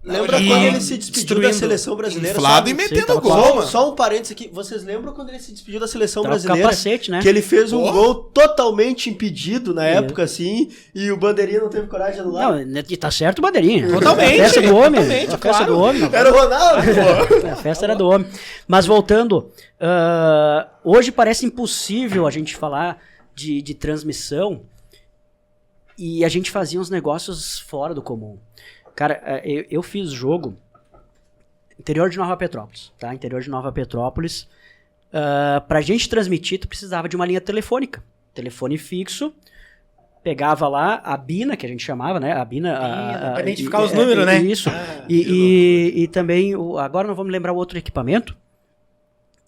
S1: Lembra quando ele se despediu da seleção brasileira?
S2: Inflado e metendo gol, mano.
S1: Só um parênteses aqui. Vocês lembram quando ele se despediu da seleção
S4: Tava
S1: brasileira?
S4: Capacete, né?
S1: Que ele fez um gol totalmente impedido na época, assim, e o Bandeirinha não teve coragem de anular.
S4: Não, e tá certo o Bandeirinha.
S3: Totalmente.
S4: A festa do homem.
S3: Totalmente,
S4: A festa do homem.
S1: Era o Ronaldo, pô.
S4: A festa era do homem. Mas voltando, hoje parece impossível a gente falar de transmissão e a gente fazia uns negócios fora do comum. Cara, eu fiz jogo Interior de Nova Petrópolis, tá? Interior de Nova Petrópolis. Pra gente transmitir, tu precisava de uma linha telefônica. Telefone fixo. Pegava lá a Bina, que a gente chamava, né? A Bina.
S3: Pra identificar os números, né?
S4: Isso. E também, agora não vou me lembrar o outro equipamento.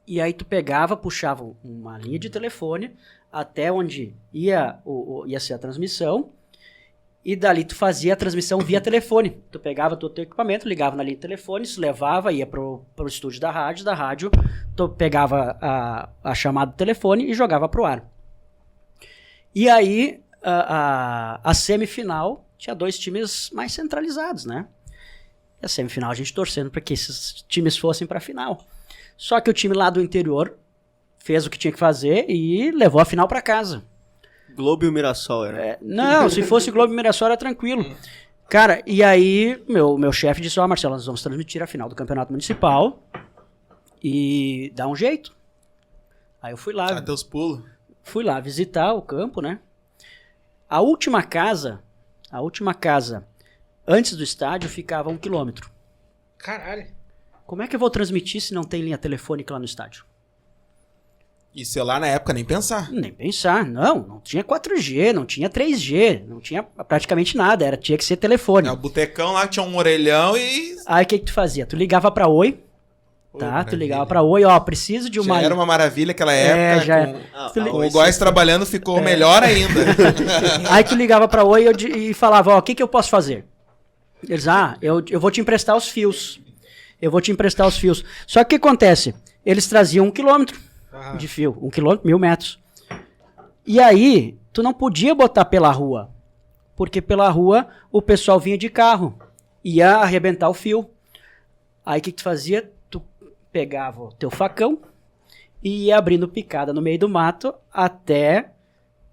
S4: E aí tu pegava, puxava uma linha de telefone até onde ia ser a transmissão. E dali tu fazia a transmissão via telefone. Tu pegava todo o teu equipamento, ligava na linha de telefone, se levava, ia pro estúdio da rádio, tu pegava a chamada do telefone e jogava pro ar. E aí, a semifinal tinha 2 times mais centralizados, né? E a semifinal a gente torcendo para que esses times fossem pra final. Só que o time lá do interior fez o que tinha que fazer e levou a final pra casa.
S1: Globo e o Mirassol era.
S4: Não, se fosse Globo e Mirassol era tranquilo. Cara, e aí meu chefe disse, Marcelo, nós vamos transmitir a final do Campeonato Municipal e dá um jeito. Aí eu fui lá.
S2: Até os pulos.
S4: Fui lá visitar o campo, né? A última casa, antes do estádio, ficava 1 quilômetro.
S3: Caralho.
S4: Como é que eu vou transmitir se não tem linha telefônica lá no estádio?
S2: E celular na época nem pensar.
S4: Nem pensar, não tinha 4G, não tinha 3G, não tinha praticamente nada, tinha que ser telefone.
S2: O botecão lá tinha um orelhão e...
S4: Aí o que tu fazia? Tu ligava pra Oi, tá?
S2: maravilha.
S4: Tu ligava pra Oi, preciso de uma...
S2: Já era uma maravilha aquela época.
S4: já
S2: O Góis trabalhando ficou melhor ainda.
S4: Aí tu ligava pra Oi e falava, o que eu posso fazer? Eles, eu vou te emprestar os fios. Só que o que acontece? Eles traziam 1 quilômetro de fio, 1 quilômetro, 1.000 metros. E aí, tu não podia botar pela rua, porque pela rua o pessoal vinha de carro, ia arrebentar o fio. Aí o que tu fazia? Tu pegava o teu facão e ia abrindo picada no meio do mato até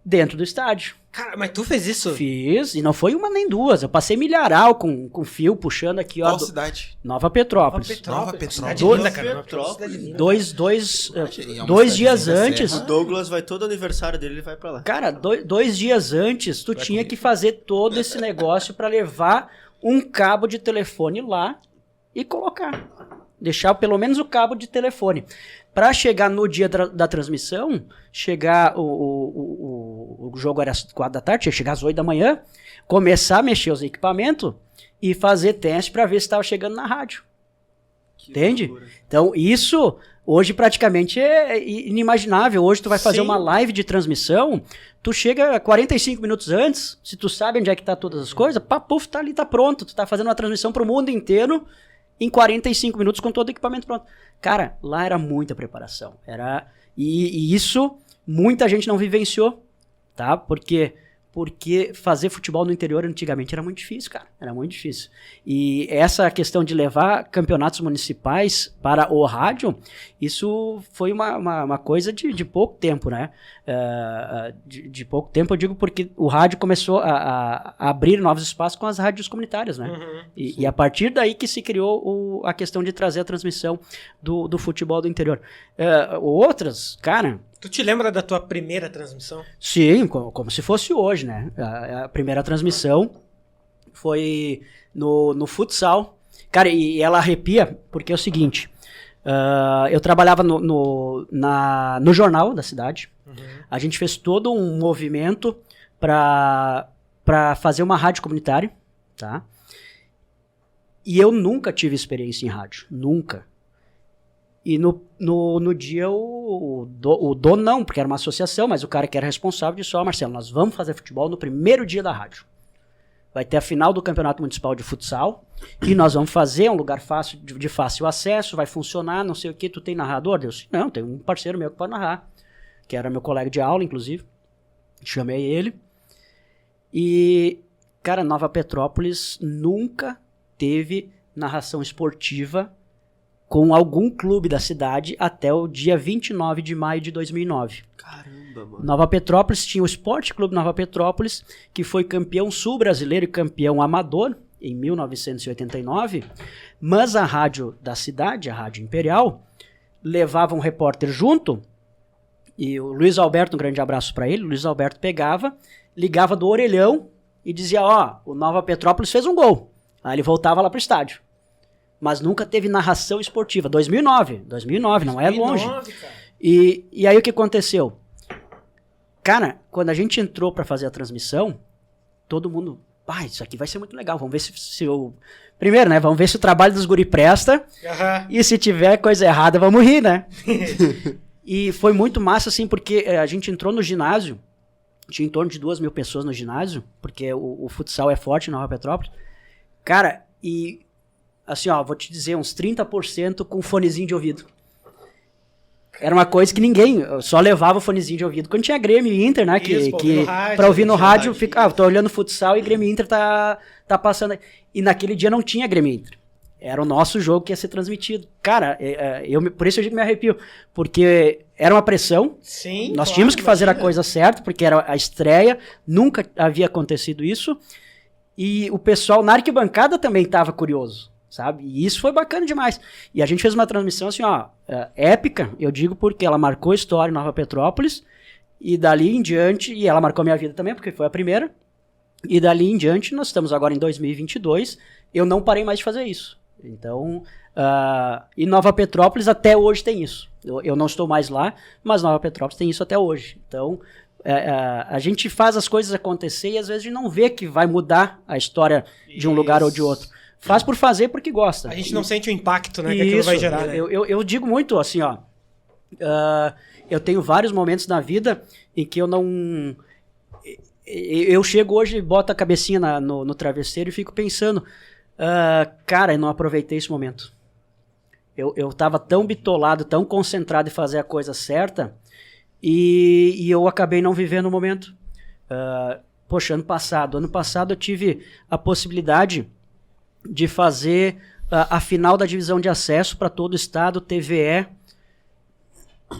S4: dentro do estádio.
S3: Cara, mas tu fez isso?
S4: Fiz, e não foi uma nem duas. Eu passei milharal com fio puxando aqui,
S2: Qual cidade?
S4: Nova Petrópolis.
S2: Nova Petrópolis.
S3: Cidade linda, cara. Nova
S1: Petrópolis.
S3: Petrópolis.
S4: Dois dias antes.
S1: O Douglas vai todo aniversário dele, ele vai pra lá.
S4: Cara, 2 dias antes, tu tinha que fazer todo esse negócio pra levar um cabo de telefone lá e colocar. Deixar pelo menos o cabo de telefone. Pra chegar no dia da transmissão, o jogo era às 4 da tarde, tinha que chegar às 8 da manhã, começar a mexer os equipamentos e fazer teste pra ver se estava chegando na rádio. Entende? Loucura. Então, isso hoje praticamente é inimaginável. Hoje tu vai fazer uma live de transmissão, tu chega 45 minutos antes, se tu sabe onde é que tá todas as coisas, tá ali, tá pronto. Tu tá fazendo uma transmissão pro mundo inteiro em 45 minutos com todo o equipamento pronto. Cara, lá era muita preparação. E isso muita gente não vivenciou, tá? Porque fazer futebol no interior antigamente era muito difícil, cara. Era muito difícil. E essa questão de levar campeonatos municipais para o rádio, isso foi uma coisa de pouco tempo, né? De pouco tempo, eu digo porque o rádio começou a abrir novos espaços com as rádios comunitárias, né?
S3: Uhum,
S4: e a partir daí que se criou a questão de trazer a transmissão do futebol do interior. Outras, cara...
S3: Tu te lembra da tua primeira transmissão?
S4: Sim, como se fosse hoje, né? A primeira transmissão foi no futsal. Cara, e ela arrepia, porque é o seguinte, eu trabalhava no jornal da cidade, a gente fez todo um movimento para fazer uma rádio comunitária, tá? E eu nunca tive experiência em rádio, nunca. E no dia o dono não, porque era uma associação, mas o cara que era responsável disse, Marcelo, nós vamos fazer futebol no primeiro dia da rádio. Vai ter a final do Campeonato Municipal de Futsal e nós vamos fazer um lugar fácil, de fácil acesso, vai funcionar, não sei o que, tu tem narrador? Eu disse, não, tem um parceiro meu que pode narrar, que era meu colega de aula, inclusive. Chamei ele. E, cara, Nova Petrópolis nunca teve narração esportiva com algum clube da cidade até o dia 29 de maio de 2009.
S1: Caramba, mano.
S4: Nova Petrópolis tinha o Esporte Clube Nova Petrópolis, que foi campeão sul-brasileiro e campeão amador em 1989, mas a rádio da cidade, a Rádio Imperial, levava um repórter junto, e o Luiz Alberto, um grande abraço para ele, o Luiz Alberto pegava, ligava do orelhão e dizia, o Nova Petrópolis fez um gol. Aí ele voltava lá pro estádio. mas nunca teve narração esportiva. 2009, não é longe.
S3: 2009, cara.
S4: E aí o que aconteceu? Cara, quando a gente entrou pra fazer a transmissão, todo mundo, isso aqui vai ser muito legal, vamos ver se eu... Primeiro, né, vamos ver se o trabalho dos guri presta, e se tiver coisa errada, vamos rir, né? E foi muito massa, assim, porque a gente entrou no ginásio, tinha em torno de 2.000 pessoas no ginásio, porque o futsal é forte em Nova Petrópolis. Cara, e assim, vou te dizer, uns 30% com fonezinho de ouvido. Era uma coisa que ninguém, só levava o fonezinho de ouvido. Quando tinha Grêmio e Inter, né, pra ouvir no rádio, tô olhando futsal e Grêmio e Inter tá passando. E naquele dia não tinha Grêmio e Inter. Era o nosso jogo que ia ser transmitido. Cara, por isso eu digo que me arrepio. Porque era uma pressão.
S3: Sim,
S4: nós tínhamos que fazer a coisa certa, porque era a estreia. Nunca havia acontecido isso. E o pessoal na arquibancada também estava curioso, sabe? E isso foi bacana demais. E a gente fez uma transmissão assim, épica, eu digo porque ela marcou história em Nova Petrópolis. E dali em diante, e ela marcou minha vida também, porque foi a primeira. E dali em diante, nós estamos agora em 2022, eu não parei mais de fazer isso. Então, e Nova Petrópolis até hoje tem isso. Eu não estou mais lá, mas Nova Petrópolis tem isso até hoje. Então, a gente faz as coisas acontecer e às vezes a gente não vê que vai mudar a história de um lugar ou de outro. Faz por fazer porque gosta.
S3: A gente não sente o impacto, né, que aquilo vai gerar. Né?
S4: Eu digo muito assim, eu tenho vários momentos na vida em que eu não... Eu chego hoje e boto a cabecinha no travesseiro e fico pensando, cara, eu não aproveitei esse momento. Eu tava tão bitolado, tão concentrado em fazer a coisa certa e eu acabei não vivendo o momento. Poxa, ano passado eu tive a possibilidade de fazer a final da divisão de acesso para todo o estado, TVE.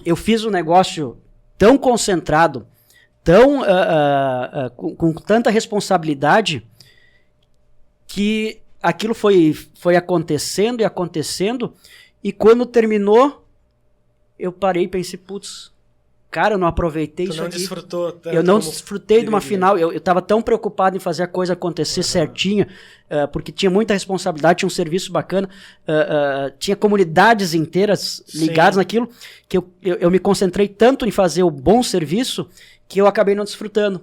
S4: Eu fiz um negócio tão concentrado, com tanta responsabilidade, que aquilo foi acontecendo e acontecendo, e quando terminou, eu parei e pensei, putz, cara, eu não aproveitei isso aqui.
S3: Desfrutou tanto.
S4: Eu não desfrutei de uma final, eu estava tão preocupado em fazer a coisa acontecer certinho, porque tinha muita responsabilidade, tinha um serviço bacana, tinha comunidades inteiras ligadas naquilo, que eu me concentrei tanto em fazer o bom serviço, que eu acabei não desfrutando.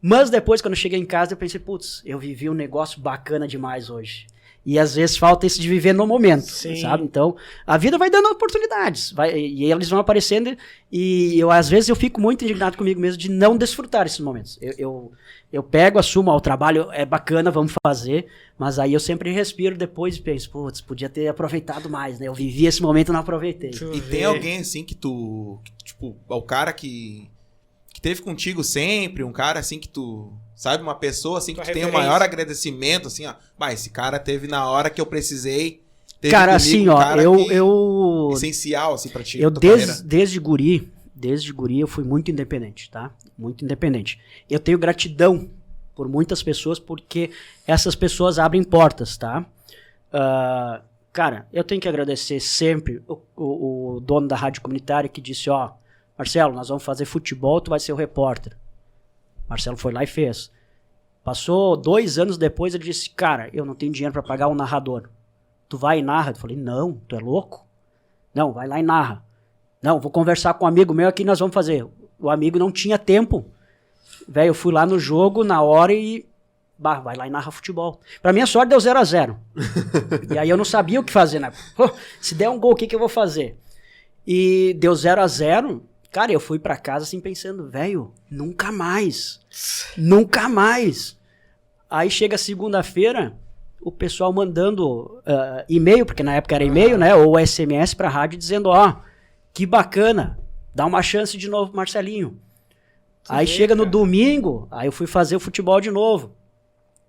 S4: Mas depois, quando eu cheguei em casa, eu pensei, putz, eu vivi um negócio bacana demais hoje. E às vezes falta isso de viver no momento, sabe? Então, a vida vai dando oportunidades, e eles vão aparecendo, e às vezes eu fico muito indignado comigo mesmo de não desfrutar esses momentos. Eu pego, assumo, o trabalho é bacana, vamos fazer, mas aí eu sempre respiro depois e penso, putz, podia ter aproveitado mais, né? Eu vivi esse momento e não aproveitei.
S2: E tem alguém assim que tu, tipo, o cara que teve contigo sempre, um cara assim que tu... Sabe, uma pessoa assim que tu tem o maior agradecimento, assim, esse cara teve na hora que eu precisei. Teve
S4: cara, assim, eu...
S2: Essencial, assim, pra ti.
S4: Eu desde guri eu fui muito independente, tá? Muito independente. Eu tenho gratidão por muitas pessoas, porque essas pessoas abrem portas, tá? Cara, eu tenho que agradecer sempre o dono da rádio comunitária que disse, Marcelo, nós vamos fazer futebol, tu vai ser o repórter. Marcelo foi lá e fez. Passou 2 anos depois, ele disse, cara, eu não tenho dinheiro pra pagar um narrador. Tu vai e narra? Eu falei, não, tu é louco? Não, vai lá e narra. Não, vou conversar com um amigo meu aqui, nós vamos fazer. O amigo não tinha tempo. Velho, eu fui lá no jogo, na hora e... vai lá e narra futebol. Pra minha sorte, deu 0-0. E aí eu não sabia o que fazer, né? Se der um gol, o que eu vou fazer? E deu 0-0... Cara, eu fui pra casa assim pensando, velho, nunca mais. Aí chega segunda-feira, o pessoal mandando e-mail, porque na época era e-mail, né? Ou SMS pra rádio dizendo, que bacana, dá uma chance de novo pro Marcelinho. Aí chega no domingo, aí eu fui fazer o futebol de novo.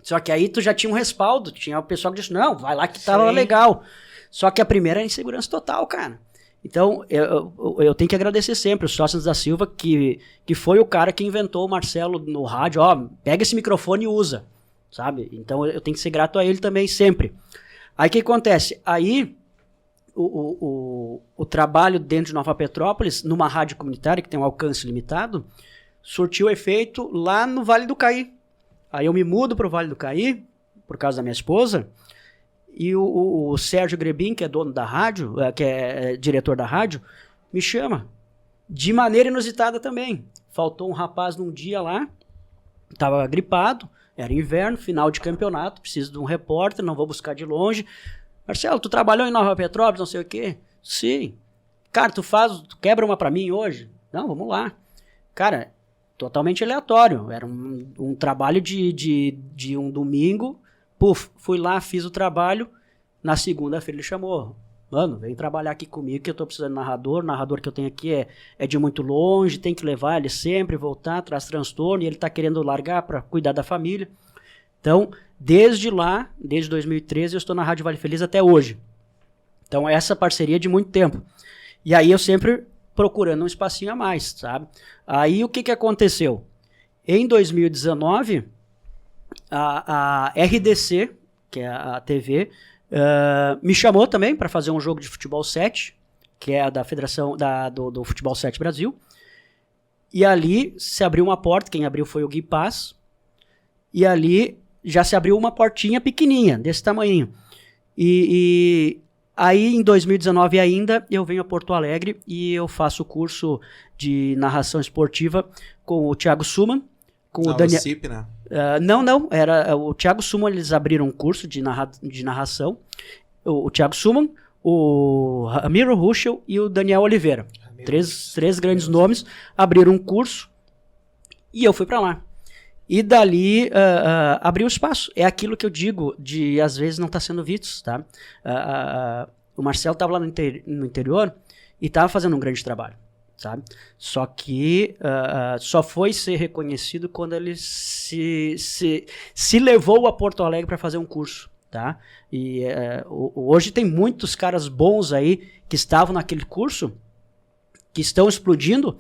S4: Só que aí tu já tinha um respaldo, tinha o pessoal que disse, não, vai lá que tava legal. Só que a primeira era insegurança total, cara. Então, eu tenho que agradecer sempre o Sócrates da Silva, que foi o cara que inventou o Marcelo no rádio, pega esse microfone e usa, sabe? Então, eu tenho que ser grato a ele também, sempre. Aí, o que acontece? Aí, o trabalho dentro de Nova Petrópolis, numa rádio comunitária, que tem um alcance limitado, surtiu efeito lá no Vale do Caí. Aí, eu me mudo para o Vale do Caí, por causa da minha esposa, E o Sérgio Grebin, que é dono da rádio, que é diretor da rádio, me chama. De maneira inusitada também. Faltou um rapaz num dia lá, estava gripado, era inverno, final de campeonato, preciso de um repórter, não vou buscar de longe. Marcelo, tu trabalhou em Nova Petrópolis, não sei o quê? Sim. Cara, tu quebra uma pra mim hoje? Não, vamos lá. Cara, totalmente aleatório. Era um trabalho de um domingo. Puf, fui lá, fiz o trabalho. Na segunda-feira ele chamou. Mano, vem trabalhar aqui comigo que eu tô precisando de narrador. O narrador que eu tenho aqui é de muito longe, tem que levar ele sempre, voltar, traz transtorno. E ele tá querendo largar pra cuidar da família. Então, desde lá, desde 2013, eu estou na Rádio Vale Feliz até hoje. Então, essa parceria é de muito tempo. E aí eu sempre procurando um espacinho a mais, sabe? Aí o que aconteceu? Em 2019, a RDC, que é a TV, me chamou também para fazer um jogo de futebol 7, que é da Federação do Futebol 7 Brasil. E ali se abriu uma porta, quem abriu foi o Gui Paz, e ali já se abriu uma portinha pequenininha, desse tamanho. E aí, em 2019 ainda, eu venho a Porto Alegre e eu faço o curso de narração esportiva com o Thiago Suman, com o Daniel...
S2: CIP, né?
S4: Não, era o Thiago Suman, eles abriram um curso de narração, o Thiago Suman, o Ramiro Ruschel e o Daniel Oliveira. Três grandes nomes, abriram um curso e eu fui para lá. E dali abriu espaço. É aquilo que eu digo de, às vezes, não estar sendo visto, tá? O Marcelo estava lá no interior e estava fazendo um grande trabalho, sabe? Só que só foi ser reconhecido quando ele se levou a Porto Alegre para fazer um curso, tá? E hoje tem muitos caras bons aí que estavam naquele curso que estão explodindo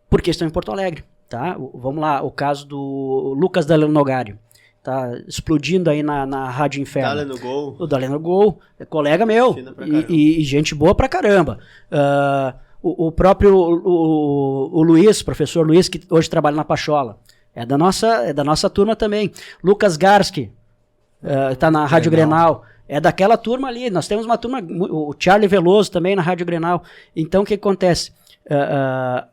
S4: porque estão em Porto Alegre. Tá? Vamos lá, o caso do Lucas Daleno Nogari, tá explodindo aí na Rádio Inferno.
S1: Daleno Gol.
S4: O Daleno Gol, é colega meu e gente boa pra caramba. O próprio o Luiz, professor Luiz, que hoje trabalha na Pachola, é da nossa turma também. Lucas Garski, tá na Rádio Grenal, é daquela turma ali. Nós temos uma turma, o Charlie Veloso também na Rádio Grenal. Então o que acontece?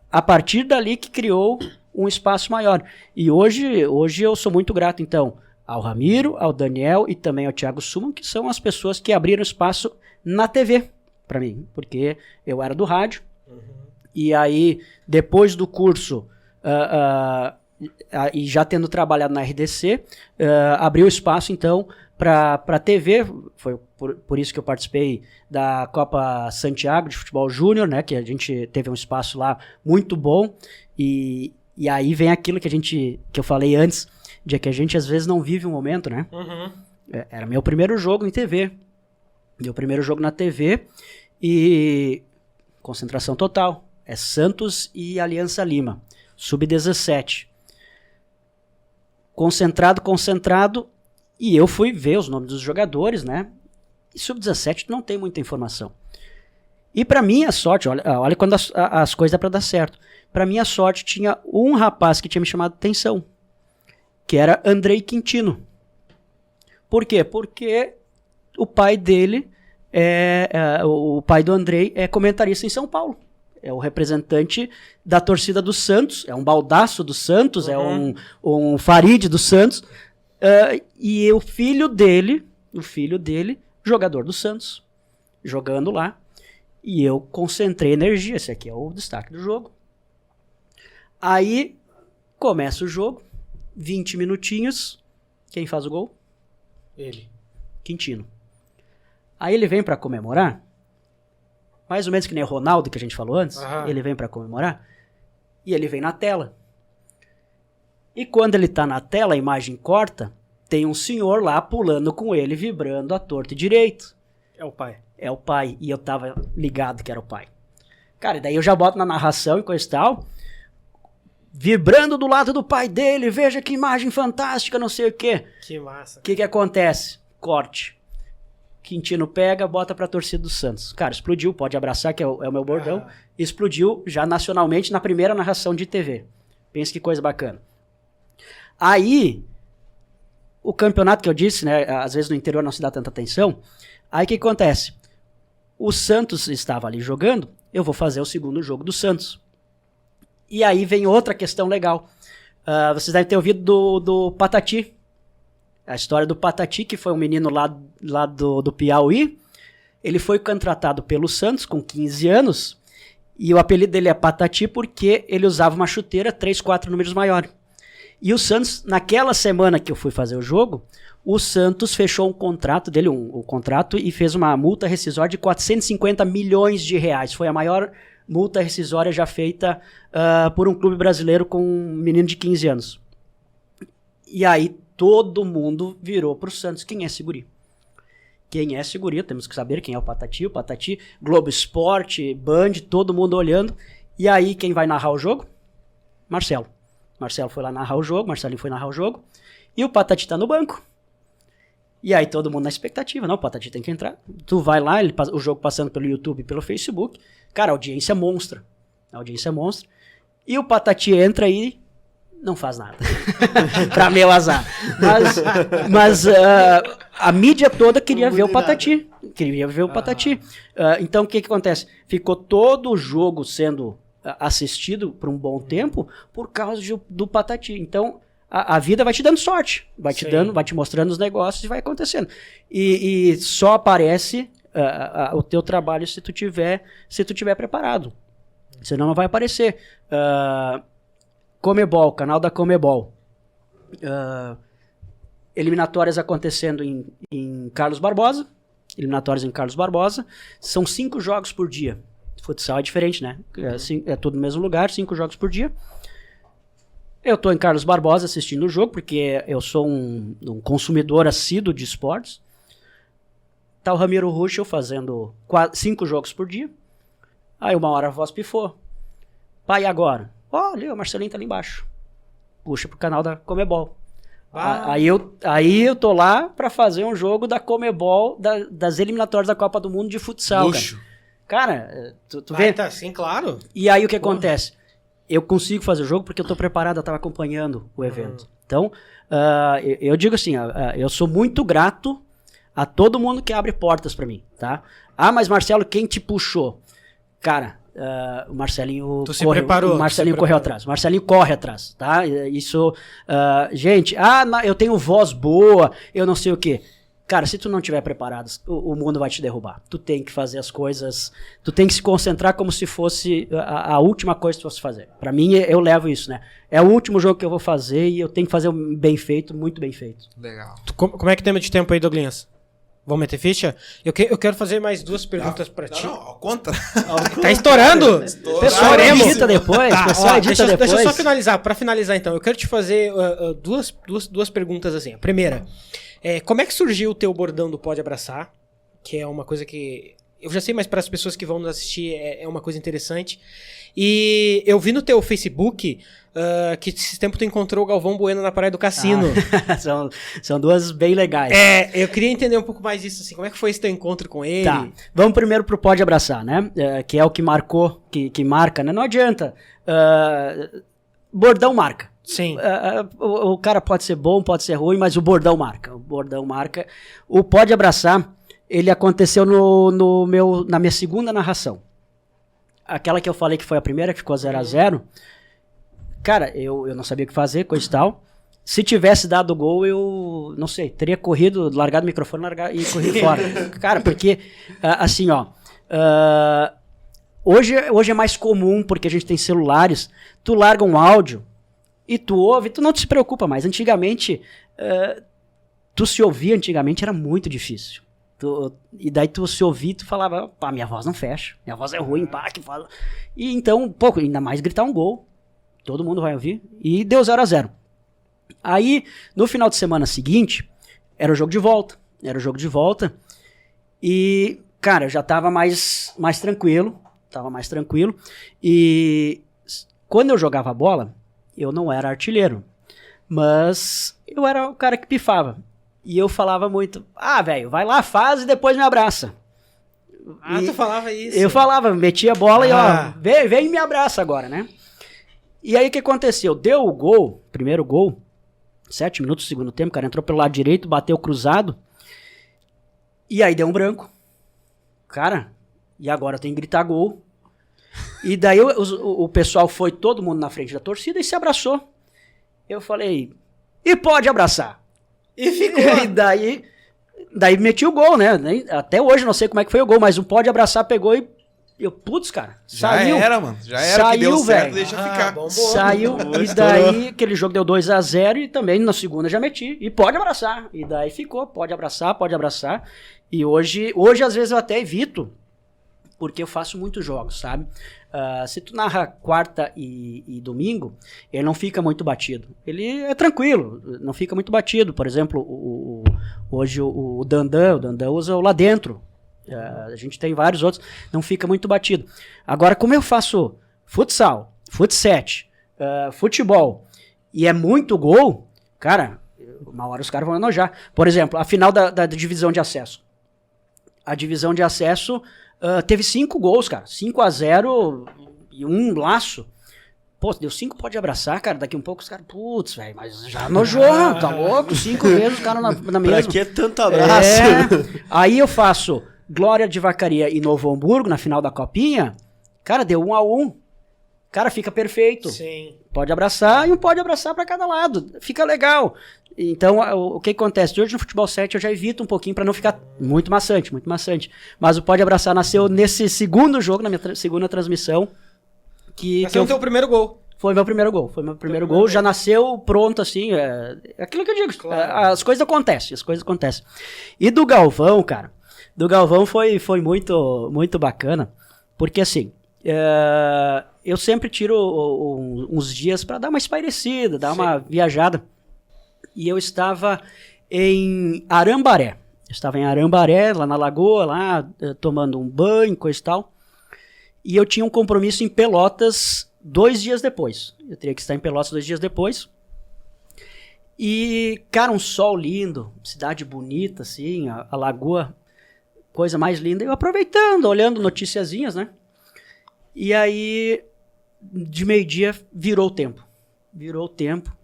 S4: A partir dali que criou um espaço maior. E hoje eu sou muito grato, então, ao Ramiro, ao Daniel e também ao Thiago Suman, que são as pessoas que abriram espaço na TV para mim, porque eu era do rádio. E aí, depois do curso, e já tendo trabalhado na RDC, abriu espaço, então, para TV. Foi por isso que eu participei da Copa Santiago de Futebol Júnior, né, que a gente teve um espaço lá muito bom. E aí vem aquilo que eu falei antes, de que a gente às vezes não vive um momento, né? Era meu primeiro jogo em TV. Meu primeiro jogo na TV e concentração total. É Santos e Aliança Lima, sub-17. Concentrado, e eu fui ver os nomes dos jogadores, né? E sub-17 não tem muita informação. E para minha sorte, olha quando as coisas dá para dar certo. Para minha sorte, tinha um rapaz que tinha me chamado a atenção, que era Andrei Quintino. Por quê? Porque o pai dele, o pai do Andrei, é comentarista em São Paulo. É o representante da torcida do Santos, é um baldaço do Santos, é um Farid do Santos. E o filho dele, jogador do Santos, jogando lá. E eu concentrei energia, esse aqui é o destaque do jogo. Aí, começa o jogo, 20 minutinhos, quem faz o gol?
S3: Ele.
S4: Quintino. Aí ele vem pra comemorar, mais ou menos que nem o Ronaldo que a gente falou antes, ele vem pra comemorar, e ele vem na tela. E quando ele tá na tela, a imagem corta, tem um senhor lá pulando com ele, vibrando à torta e direito.
S3: É o pai.
S4: É o pai, e eu tava ligado que era o pai. Cara, e daí eu já boto na narração e coisa e tal, vibrando do lado do pai dele, veja que imagem fantástica, não sei o quê.
S3: Que massa.
S4: O que acontece? Corte. Quintino pega, bota pra torcida do Santos. Cara, explodiu, pode abraçar, que é o meu bordão. Explodiu já nacionalmente na primeira narração de TV. Pensa que coisa bacana. Aí, o campeonato que eu disse, né? Às vezes no interior não se dá tanta atenção. Aí o que acontece? O Santos estava ali jogando, eu vou fazer o segundo jogo do Santos. E aí vem outra questão legal. Vocês devem ter ouvido do Patati. A história do Patati, que foi um menino lá do Piauí. Ele foi contratado pelo Santos com 15 anos. E o apelido dele é Patati porque ele usava uma chuteira 3, 4 números maior. E o Santos, naquela semana que eu fui fazer o jogo, o Santos fechou um contrato dele, um contrato, e fez uma multa rescisória de 450 milhões de reais. Foi a maior multa rescisória já feita por um clube brasileiro com um menino de 15 anos. E aí todo mundo virou pro Santos. Quem é esse guri? Quem é esse guri? Temos que saber quem é o Patati, Globo Esporte, Band, todo mundo olhando. E aí quem vai narrar o jogo? Marcelo. Marcelo foi lá narrar o jogo, Marcelinho foi narrar o jogo. E o Patati tá no banco. E aí todo mundo na expectativa, não, o Patati tem que entrar. Tu vai lá, o jogo passando pelo YouTube e pelo Facebook. Cara, audiência monstra. E o Patati entra e não faz nada. Pra meu azar. Mas a mídia toda queria ver o Patati. Então o que acontece? Ficou todo o jogo sendo assistido por um bom tempo por causa do Patati. Então a vida vai te dando sorte, vai te mostrando os negócios e vai acontecendo. E só aparece o teu trabalho se tu tiver preparado. Senão não vai aparecer. Comebol, canal da Comebol. Eliminatórias acontecendo em Carlos Barbosa. São 5 jogos por dia. Futsal é diferente, né? É tudo no mesmo lugar, 5 jogos por dia. Eu tô em Carlos Barbosa assistindo o jogo, porque eu sou um consumidor assíduo de esportes. Tá o Ramiro Ruschel fazendo 5 jogos por dia. Aí uma hora a voz pifou. Pai, agora? Olha, o Marcelinho tá ali embaixo. Puxa pro canal da Comebol. Aí eu tô lá pra fazer um jogo da Comebol, das eliminatórias da Copa do Mundo de futsal.
S2: Luxo.
S4: Cara, tu vê?
S3: Tá, sim, claro.
S4: E aí o que acontece? Eu consigo fazer o jogo porque eu tô preparado, eu tava acompanhando o evento. Então, eu digo assim, eu sou muito grato a todo mundo que abre portas pra mim, tá? Mas Marcelo, quem te puxou? Cara, o Marcelinho
S3: tu se preparou.
S4: O Marcelinho correu atrás. O Marcelinho corre atrás, tá? Isso, gente, eu tenho voz boa, eu não sei o quê. Cara, se tu não estiver preparado, o mundo vai te derrubar. Tu tem que fazer as coisas, tu tem que se concentrar como se fosse a última coisa que tu fosse fazer. Pra mim, eu levo isso, né? É o último jogo que eu vou fazer e eu tenho que fazer bem feito, muito bem feito.
S2: Legal.
S3: Como é que temos de tempo aí, Douglinhas? Vamos meter ficha? Eu quero fazer mais 2 perguntas pra ti.
S2: Não, ao contra.
S3: Tá estourando?
S4: Pessoal, edita depois.
S3: Deixa eu só finalizar. Pra finalizar, então, eu quero te fazer duas perguntas assim. A primeira, como é que surgiu o teu bordão do Pode Abraçar? Que é uma coisa que eu já sei, mas para as pessoas que vão nos assistir é uma coisa interessante. E eu vi no teu Facebook que esse tempo tu encontrou o Galvão Bueno na Praia do Cassino.
S4: São duas bem legais.
S3: Eu queria entender um pouco mais disso, assim. Como é que foi esse teu encontro com ele?
S4: Tá, vamos primeiro pro Pode Abraçar, né? Que é o que marcou, que marca, né? Não adianta. Bordão marca.
S3: Sim.
S4: O cara pode ser bom, pode ser ruim, mas o bordão marca. O Pode Abraçar, ele aconteceu na minha segunda narração. Aquela que eu falei que foi a primeira, que ficou 0-0. Cara, eu não sabia o que fazer, coisa e tal. Se tivesse dado gol, eu, não sei, teria corrido, largado o microfone e corrido fora. Cara, porque, assim, ó... Hoje é mais comum, porque a gente tem celulares, tu larga um áudio e tu ouve, tu não te preocupa mais. Antigamente, tu se ouvia antigamente era muito difícil. E daí tu se ouvia e tu falava, pá, minha voz não fecha, minha voz é ruim, pá, que fala. E então, pô, ainda mais gritar um gol, todo mundo vai ouvir, e deu 0-0. Aí, no final de semana seguinte, era o jogo de volta, e, cara, eu já tava mais tranquilo, e quando eu jogava bola, eu não era artilheiro, mas eu era o cara que pifava. E eu falava muito, velho, vai lá, faz e depois me abraça.
S3: Tu falava isso?
S4: Eu falava, metia a bola e ó, vem e me abraça agora, né? E aí o que aconteceu? Deu o gol, primeiro gol, 7 minutos do segundo tempo, o cara entrou pelo lado direito, bateu cruzado, e aí deu um branco. Cara, e agora tem que gritar gol. E daí o pessoal foi todo mundo na frente da torcida e se abraçou. Eu falei, e pode abraçar.
S3: E ficou.
S4: E daí meti o gol, né? Até hoje não sei como é que foi o gol, mas o pode abraçar pegou e eu, putz, cara, saiu.
S2: Já era, mano. Já era,
S4: Saiu,
S2: que deu certo,
S4: velho.
S2: deixa ficar.
S3: Bombou.
S4: Saiu, e daí aquele jogo deu 2-0 e também na segunda já meti. E pode abraçar. E daí ficou, pode abraçar, pode abraçar. E hoje às vezes eu até evito, porque eu faço muitos jogos, sabe? Se tu narra quarta e domingo, ele não fica muito batido. Ele é tranquilo, não fica muito batido. Por exemplo, hoje o Dandan usa o Lá Dentro. A gente tem vários outros, não fica muito batido. Agora, como eu faço futsal, futset, futebol, e é muito gol, cara, uma hora os caras vão enojar. Por exemplo, a final da divisão de acesso. A divisão de acesso teve 5 gols, cara. 5-0 e um laço. Pô, deu 5, pode abraçar, cara. Daqui um pouco os caras, putz, velho, mas já nojou, tá louco? 5 vezes os caras na mesma.
S1: Pra que tanto abraço?
S4: Aí eu faço Glória de Vacaria e Novo Hamburgo na final da Copinha. Cara, deu 1-1. Cara, fica perfeito.
S3: Sim.
S4: Pode abraçar e um pode abraçar pra cada lado. Fica legal. Então, o que acontece? Hoje no Futebol 7 eu já evito um pouquinho pra não ficar muito maçante, muito maçante. Mas o Pode Abraçar nasceu nesse segundo jogo, na minha segunda transmissão.
S3: Mas foi o teu primeiro gol.
S4: Foi meu primeiro gol. Foi meu primeiro gol. Já nasceu pronto, assim. É aquilo que eu digo.
S3: Claro.
S4: As coisas acontecem, E do Galvão, cara. Do Galvão foi muito, muito bacana. Porque, assim, eu sempre tiro uns dias pra dar uma espairecida, dar uma viajada. E eu estava em Arambaré. Lá na lagoa, lá tomando um banho, coisa e tal. E eu tinha um compromisso em Pelotas 2 dias depois. Eu teria que estar em Pelotas 2 dias depois. E, cara, um sol lindo, cidade bonita, assim, a lagoa, coisa mais linda. Eu aproveitando, olhando noticiazinhas, né? E aí, de meio-dia, virou o tempo.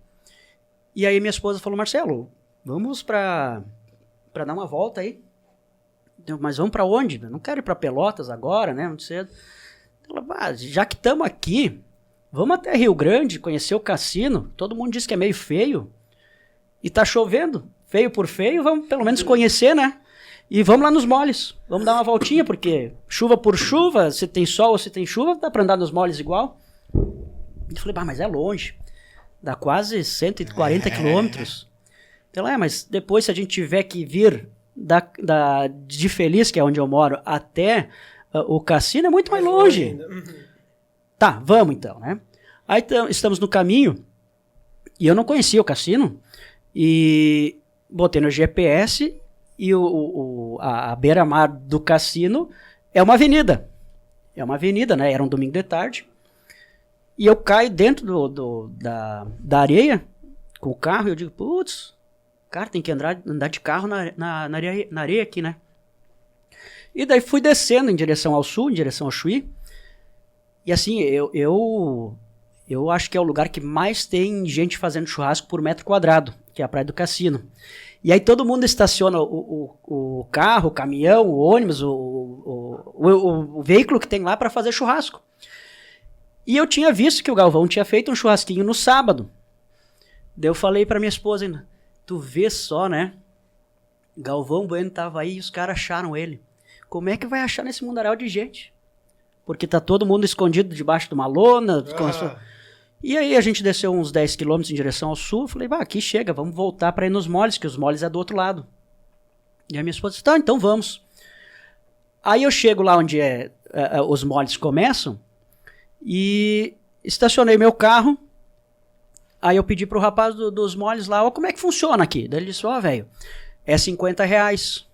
S4: E aí minha esposa falou, Marcelo, vamos pra dar uma volta aí. Mas vamos pra onde? Eu não quero ir pra Pelotas agora, né? Muito cedo. Ela, já que estamos aqui, vamos até Rio Grande, conhecer o cassino. Todo mundo diz que é meio feio. E tá chovendo. Feio por feio, vamos pelo menos conhecer, né? E vamos lá nos moles. Vamos dar uma voltinha, porque chuva por chuva, se tem sol ou se tem chuva, dá pra andar nos moles igual. Eu falei, mas é longe. Dá quase 140 quilômetros. Então, mas depois se a gente tiver que vir de Feliz, que é onde eu moro, até o cassino, é muito mais longe. Tá, vamos então, né? Aí estamos no caminho, e eu não conhecia o cassino, e botei no GPS, e a beira-mar do cassino é uma avenida. Né? Era um domingo de tarde. E eu caio dentro da areia com o carro e eu digo, putz, cara, tem que andar de carro na areia aqui, né? E daí fui descendo em direção ao sul, em direção ao Chuí. E assim, eu acho que é o lugar que mais tem gente fazendo churrasco por metro quadrado, que é a Praia do Cassino. E aí todo mundo estaciona o carro, o caminhão, o ônibus, o veículo que tem lá para fazer churrasco. E eu tinha visto que o Galvão tinha feito um churrasquinho no sábado. Daí eu falei pra minha esposa ainda, tu vê só, né? Galvão Bueno tava aí e os caras acharam ele. Como é que vai achar nesse mundaréu de gente? Porque tá todo mundo escondido debaixo de uma lona. E aí a gente desceu uns 10 quilômetros em direção ao sul. Falei, aqui chega, vamos voltar pra ir nos moles, que os moles é do outro lado. E a minha esposa disse, tá, então vamos. Aí eu chego lá onde os moles começam. E estacionei meu carro. Aí eu pedi pro rapaz dos moles lá, como é que funciona aqui? Daí ele disse, velho, é R$50.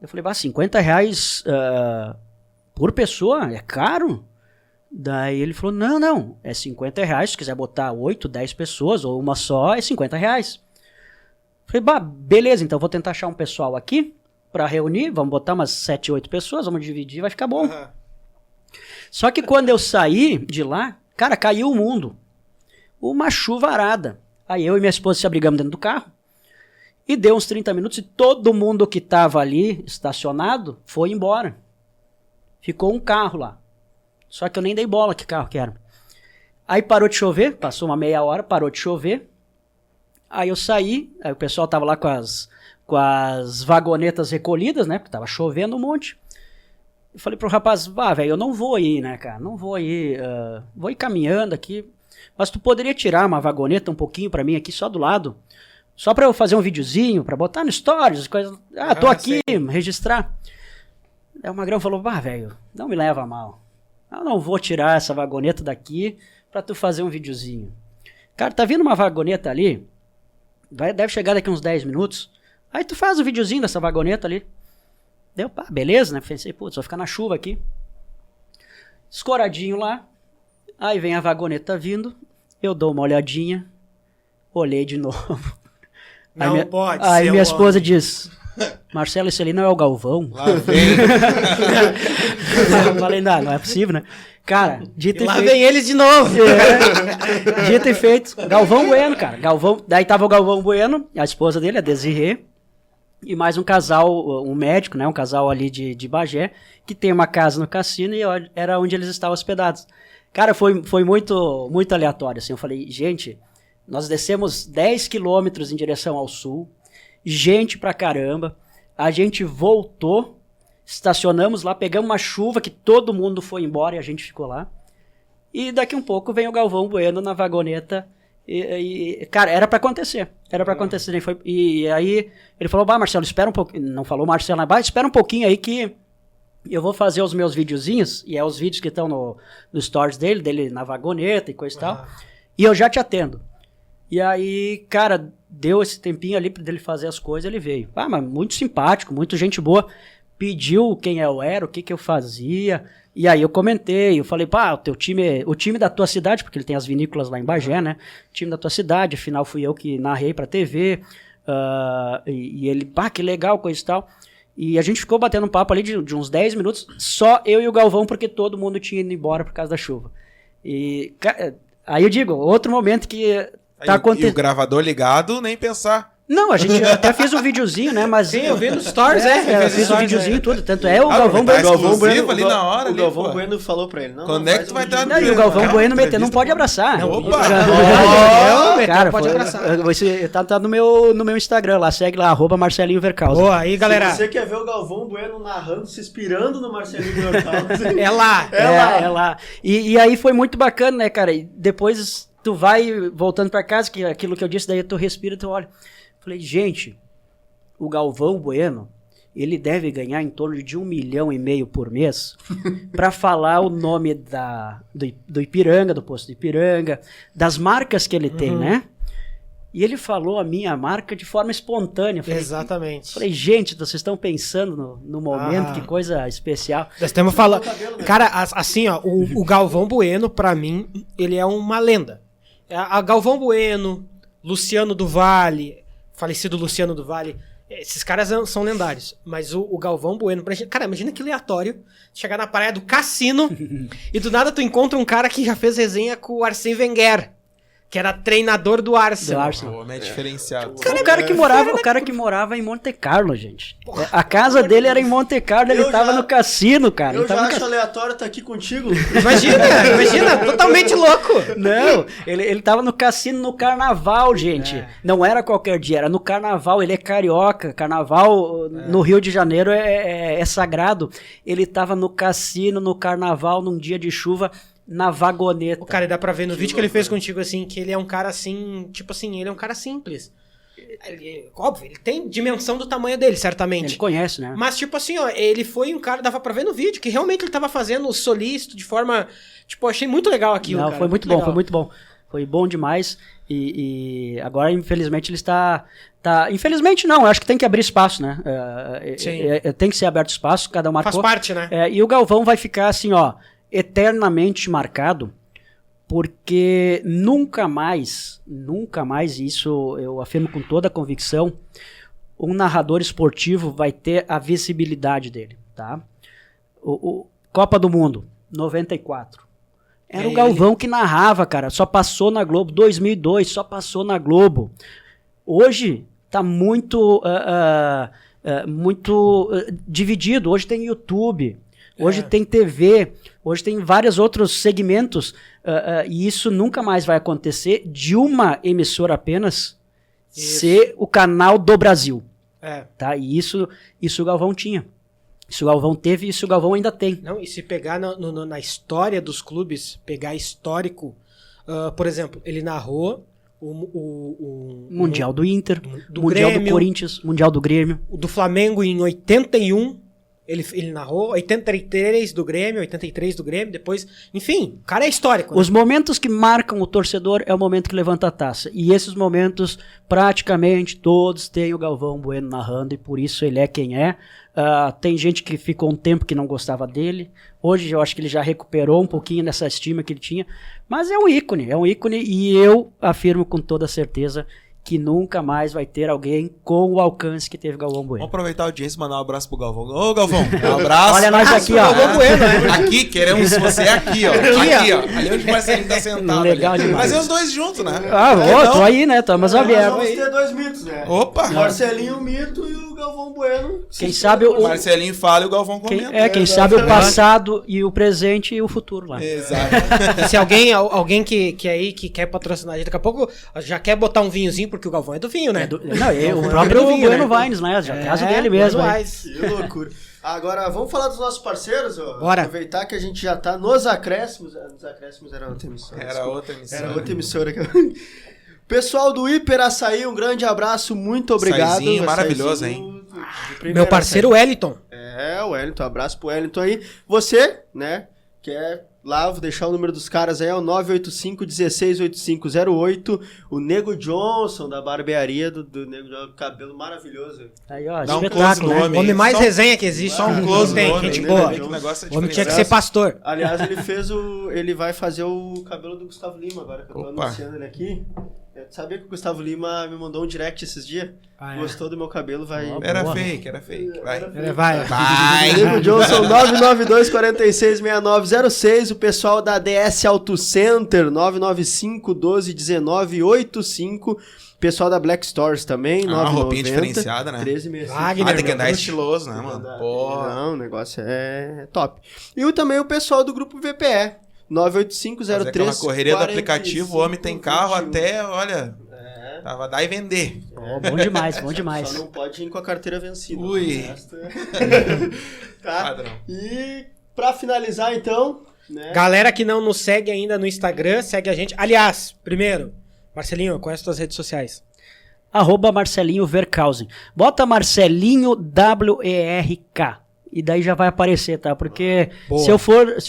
S4: Eu falei, R$50 por pessoa? É caro? Daí ele falou, não, é R$50, se quiser botar 8, 10 pessoas, ou uma só, é R$50. Eu falei, beleza, então vou tentar achar um pessoal aqui, pra reunir, vamos botar umas 7, 8 pessoas, vamos dividir, vai ficar bom. Só que quando eu saí de lá, cara, caiu o mundo. Uma chuvarada. Aí eu e minha esposa se abrigamos dentro do carro. E deu uns 30 minutos e todo mundo que tava ali, estacionado, foi embora. Ficou um carro lá. Só que eu nem dei bola que carro que era. Aí parou de chover, passou uma meia hora, parou de chover. Aí eu saí, aí o pessoal tava lá com as vagonetas recolhidas, né? Porque tava chovendo um monte. Eu falei pro rapaz, velho, eu não vou ir, né, cara? Não vou ir, vou ir caminhando aqui. Mas tu poderia tirar uma vagoneta um pouquinho pra mim aqui, só do lado? Só pra eu fazer um videozinho, pra botar no stories, coisas. Tô aqui, registrar. Aí o Magrão falou, velho, não me leva a mal. Eu não vou tirar essa vagoneta daqui pra tu fazer um videozinho. Cara, tá vindo uma vagoneta ali, deve chegar daqui uns 10 minutos. Aí tu faz o videozinho dessa vagoneta ali. Deu, beleza, né? Pensei, putz, vou ficar na chuva aqui. Escoradinho lá. Aí vem a vagoneta vindo. Eu dou uma olhadinha. Olhei de novo.
S3: Não pode
S4: Aí
S3: ser
S4: minha
S3: um
S4: esposa diz, Marcelo, esse ali não é o Galvão?
S2: Lá vem.
S4: Eu falei, não é possível, né? Cara, dito e
S3: Lá
S4: feito.
S3: vem eles de novo.
S4: Dito e feito. Galvão Bueno, cara. Daí tava o Galvão Bueno, a esposa dele, a Desirê, e mais um casal, um médico, né? Um casal ali de Bagé, que tem uma casa no cassino e era onde eles estavam hospedados. Cara, foi muito, muito aleatório, assim. Eu falei, gente, nós descemos 10 quilômetros em direção ao sul, gente pra caramba, a gente voltou, estacionamos lá, pegamos uma chuva que todo mundo foi embora e a gente ficou lá. E daqui um pouco vem o Galvão Bueno na vagoneta. Cara, era pra acontecer. Né? E aí ele falou, Marcelo, espera um pouquinho. Não falou Marcelo, espera um pouquinho aí que eu vou fazer os meus videozinhos. E é os vídeos que estão no stories dele na vagoneta e coisa e tal. E eu já te atendo. E aí, cara, deu esse tempinho ali pra ele fazer as coisas, ele veio. Mas muito simpático, muito gente boa. Pediu quem eu era, o que eu fazia. E aí eu comentei, eu falei, o time da tua cidade, porque ele tem as vinícolas lá em Bagé, né? O time da tua cidade, afinal fui eu que narrei pra TV. E ele, que legal, coisa e tal. E a gente ficou batendo um papo ali de uns 10 minutos, só eu e o Galvão, porque todo mundo tinha ido embora por causa da chuva. E aí eu digo, outro momento que tá acontecendo.
S2: E o gravador ligado, nem pensar.
S4: Não, a gente até fez um videozinho, né? Mas
S3: Sim, eu vi no Stories,
S4: eu fiz um videozinho e tudo. Tanto é o Galvão Bueno.
S2: Galvão Bueno ali na hora.
S1: O Galvão Bueno falou pra ele, não.
S2: Quando é que tu vai dar?
S4: Não, e o Galvão Bueno metendo, não pode abraçar.
S2: Opa!
S4: Cara,
S3: pode abraçar.
S4: Tá no meu Instagram lá, segue lá, @Marcelinho Vercausa.
S3: Boa, aí galera.
S1: Se você quer ver o Galvão Bueno narrando, se inspirando no Marcelinho Vercausa.
S3: É lá.
S4: É lá. E aí foi muito bacana, né, cara? E depois tu vai voltando pra casa, que aquilo que eu disse, daí tu respira, tu olha. Falei, gente, o Galvão Bueno, ele deve ganhar em torno de 1,5 milhão por mês para falar o nome do Ipiranga, do posto do Ipiranga, das marcas que ele tem, né? E ele falou a minha marca de forma espontânea.
S3: Exatamente.
S4: Falei, gente, vocês estão pensando no momento, que coisa especial.
S3: Nós estamos falando... Cara, assim, ó, o Galvão Bueno, pra mim, ele é uma lenda. A Galvão Bueno, Luciano do Vale... Falecido Luciano do Vale. Esses caras são lendários. Mas o Galvão Bueno... Cara, imagina que aleatório. Chegar na praia do cassino e do nada tu encontra um cara que já fez resenha com o Arsène Wenger. Que era treinador do Arsenal.
S2: O homem é diferenciado.
S4: O cara que morava em Monte Carlo, gente. A casa dele era em Monte Carlo, ele tava no cassino, cara.
S1: Eu já acho aleatório estar aqui contigo.
S3: Imagina, totalmente louco.
S4: Não, ele tava no cassino no carnaval, gente. Não era qualquer dia, era no carnaval. Ele é carioca, carnaval no Rio de Janeiro é sagrado. Ele tava no cassino, no carnaval, num dia de chuva, na vagoneta.
S3: O cara, dá pra ver no vídeo que ele fez contigo, assim, que ele é um cara assim, tipo assim, ele é um cara simples. Óbvio, ele tem dimensão do tamanho dele, certamente.
S4: Ele conhece, né?
S3: Mas, tipo assim, ó, ele foi um cara, dava pra ver no vídeo, que realmente ele tava fazendo solícito de forma, tipo, achei muito legal aquilo, cara.
S4: Foi muito bom. Foi bom demais. E agora, infelizmente, ele está... Infelizmente não, acho que tem que abrir espaço, né? Tem que ser aberto espaço, cada um marcou.
S3: Faz parte, né?
S4: E o Galvão vai ficar assim, ó, eternamente marcado, porque nunca mais, isso eu afirmo com toda a convicção, um narrador esportivo vai ter a visibilidade dele, tá? O Copa do Mundo, 94. Era o Galvão que narrava, cara. Só passou na Globo. 2002, só passou na Globo. Hoje tá muito dividido. Hoje tem YouTube, hoje tem TV, hoje tem vários outros segmentos. E isso nunca mais vai acontecer de uma emissora apenas ser o canal do Brasil. Tá? E isso o Galvão tinha. Isso o Galvão teve e isso o Galvão ainda tem.
S3: Não, e se pegar na história dos clubes, pegar histórico, por exemplo, ele narrou o
S4: Mundial do Inter,
S3: do
S4: Mundial
S3: Grêmio,
S4: do Corinthians, Mundial do Grêmio.
S3: o do Flamengo em 81, ele narrou, 83 do Grêmio, 83 do Grêmio, depois, enfim, o cara é histórico. Né?
S4: Os momentos que marcam o torcedor é o momento que levanta a taça. E esses momentos, praticamente todos têm o Galvão Bueno narrando e por isso ele é quem é. Tem gente que ficou um tempo que não gostava dele. Hoje eu acho que ele já recuperou um pouquinho dessa estima que ele tinha. Mas é um ícone e eu afirmo com toda certeza que nunca mais vai ter alguém com o alcance que teve Galvão Bueno.
S2: Vamos aproveitar a audiência e mandar um abraço pro Galvão. Ô, Galvão, um abraço.
S4: Olha nós aqui, ó.
S3: Galvão Bueno, né?
S2: Aqui, queremos você aqui, ó. Aqui, ó. Ali onde o Marcelinho tá sentado.
S4: Legal
S2: ali.
S4: demais.
S2: Mas é os dois juntos, né?
S4: Tô aí, né? Estamos
S1: Nós
S4: abertos.
S1: vamos ter dois mitos, né?
S2: Opa!
S1: Marcelinho, o mito, e o Galvão Bueno.
S4: Quem sabe o
S2: Marcelinho fala e o Galvão comenta.
S4: quem sabe o passado e o presente e o futuro lá.
S2: Exato.
S3: E se alguém que aí que quer patrocinar a gente, daqui a pouco já quer botar um vinhozinho, porque o Galvão é do vinho, né?
S4: O próprio
S3: vinho,
S4: Bueno
S3: né?
S4: Vines, né? Já caso dele mesmo.
S3: Bueno
S4: Né?
S3: Vines.
S1: Que loucura. Agora, vamos falar dos nossos parceiros? Ó.
S3: Bora.
S1: Aproveitar que a gente já tá nos acréscimos. Nos acréscimos era outra emissora.
S2: Era
S1: desculpa.
S2: outra emissora.
S1: Era outra emissora. Pessoal do Hiper Açaí, um grande abraço, muito obrigado.
S2: Açaizinho maravilhoso,
S1: Açaizinho de primeira
S3: Meu parceiro Wellington.
S1: o Wellington, abraço pro Wellington aí. Você, né, quer lá, vou deixar o número dos caras aí, é o 985-168508. O Nego Johnson, da barbearia do Nego Johnson, cabelo maravilhoso.
S4: Aí, ó,
S2: Dá um
S4: espetáculo,
S2: close no
S4: né?
S2: homem.
S3: O homem mais
S2: Só-
S3: resenha que existe.
S2: Só um close no
S3: tem,
S2: homem.
S3: gente
S1: né?
S3: boa.
S1: Que
S2: o negócio é
S3: O homem tinha que
S2: diferenciado.
S3: ser pastor.
S1: Aliás, ele vai fazer o cabelo do Gustavo Lima agora, que eu tô
S2: Opa.
S1: anunciando ele aqui. Eu sabia que o Gustavo Lima me mandou um direct esses dias. Gostou do meu cabelo, vai...
S2: Era
S4: Boa.
S2: fake. Vai.
S3: Vai.
S1: Nego Johnson 992466906, o pessoal da DS Auto Center 995-12-19-85, pessoal da Black Stores também,
S2: Uma
S1: 9,90,
S2: roupinha diferenciada, né, mano?
S1: 13,65.
S3: Wagner,
S2: Tem que andar
S3: meu.
S2: estiloso, né, mano? Pô.
S1: Não, o negócio é top. E também o pessoal do grupo VPE, 98503
S2: Fazer aquela correria do aplicativo, o homem tem carro até, olha, tava dar e vender.
S4: Ó, bom demais, bom demais.
S1: Só não pode ir com a carteira vencida.
S2: Ui.
S1: O resto tá?
S2: Padrão.
S1: E pra finalizar então, né?
S3: Galera que não nos segue ainda no Instagram, segue a gente. Aliás, primeiro, Marcelinho, quais as tuas redes sociais?
S4: @Marcelinho Verkausen. Bota Marcelinho WERK. E daí já vai aparecer, tá? Porque
S3: Boa.
S4: se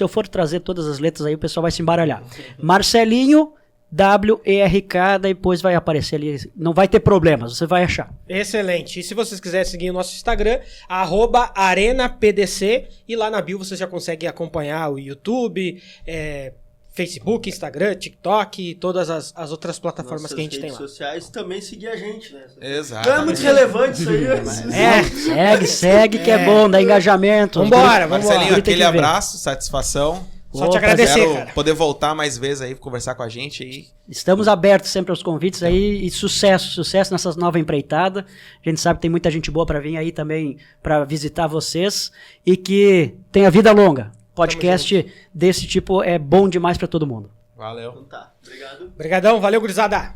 S4: eu for trazer todas as letras aí, o pessoal vai se embaralhar. Marcelinho WERK, depois vai aparecer ali. Não vai ter problemas, você vai achar.
S3: Excelente. E se vocês quiserem seguir o nosso Instagram, @ArenaPDC, e lá na bio vocês já conseguem acompanhar o YouTube, Facebook, Instagram, TikTok e todas as outras plataformas
S1: Nossas
S3: que a gente tem
S1: redes
S3: lá.
S1: sociais também seguir a gente, né?
S2: Exato.
S1: Não é muito relevante isso aí.
S4: Segue que é bom, dá engajamento.
S3: Vambora,
S2: Marcelinho,
S4: Tem
S2: aquele
S4: que ver.
S2: abraço, satisfação.
S3: Só te agradecer,
S2: Espero
S3: cara.
S2: poder voltar mais vezes aí, conversar com a gente aí.
S4: Estamos abertos sempre aos convites aí e sucesso nessas novas empreitadas. A gente sabe que tem muita gente boa para vir aí também para visitar vocês e que tenha vida longa. Podcast desse tipo é bom demais para todo mundo.
S2: Valeu.
S1: Então tá, obrigado.
S3: Obrigadão, valeu, gurizada.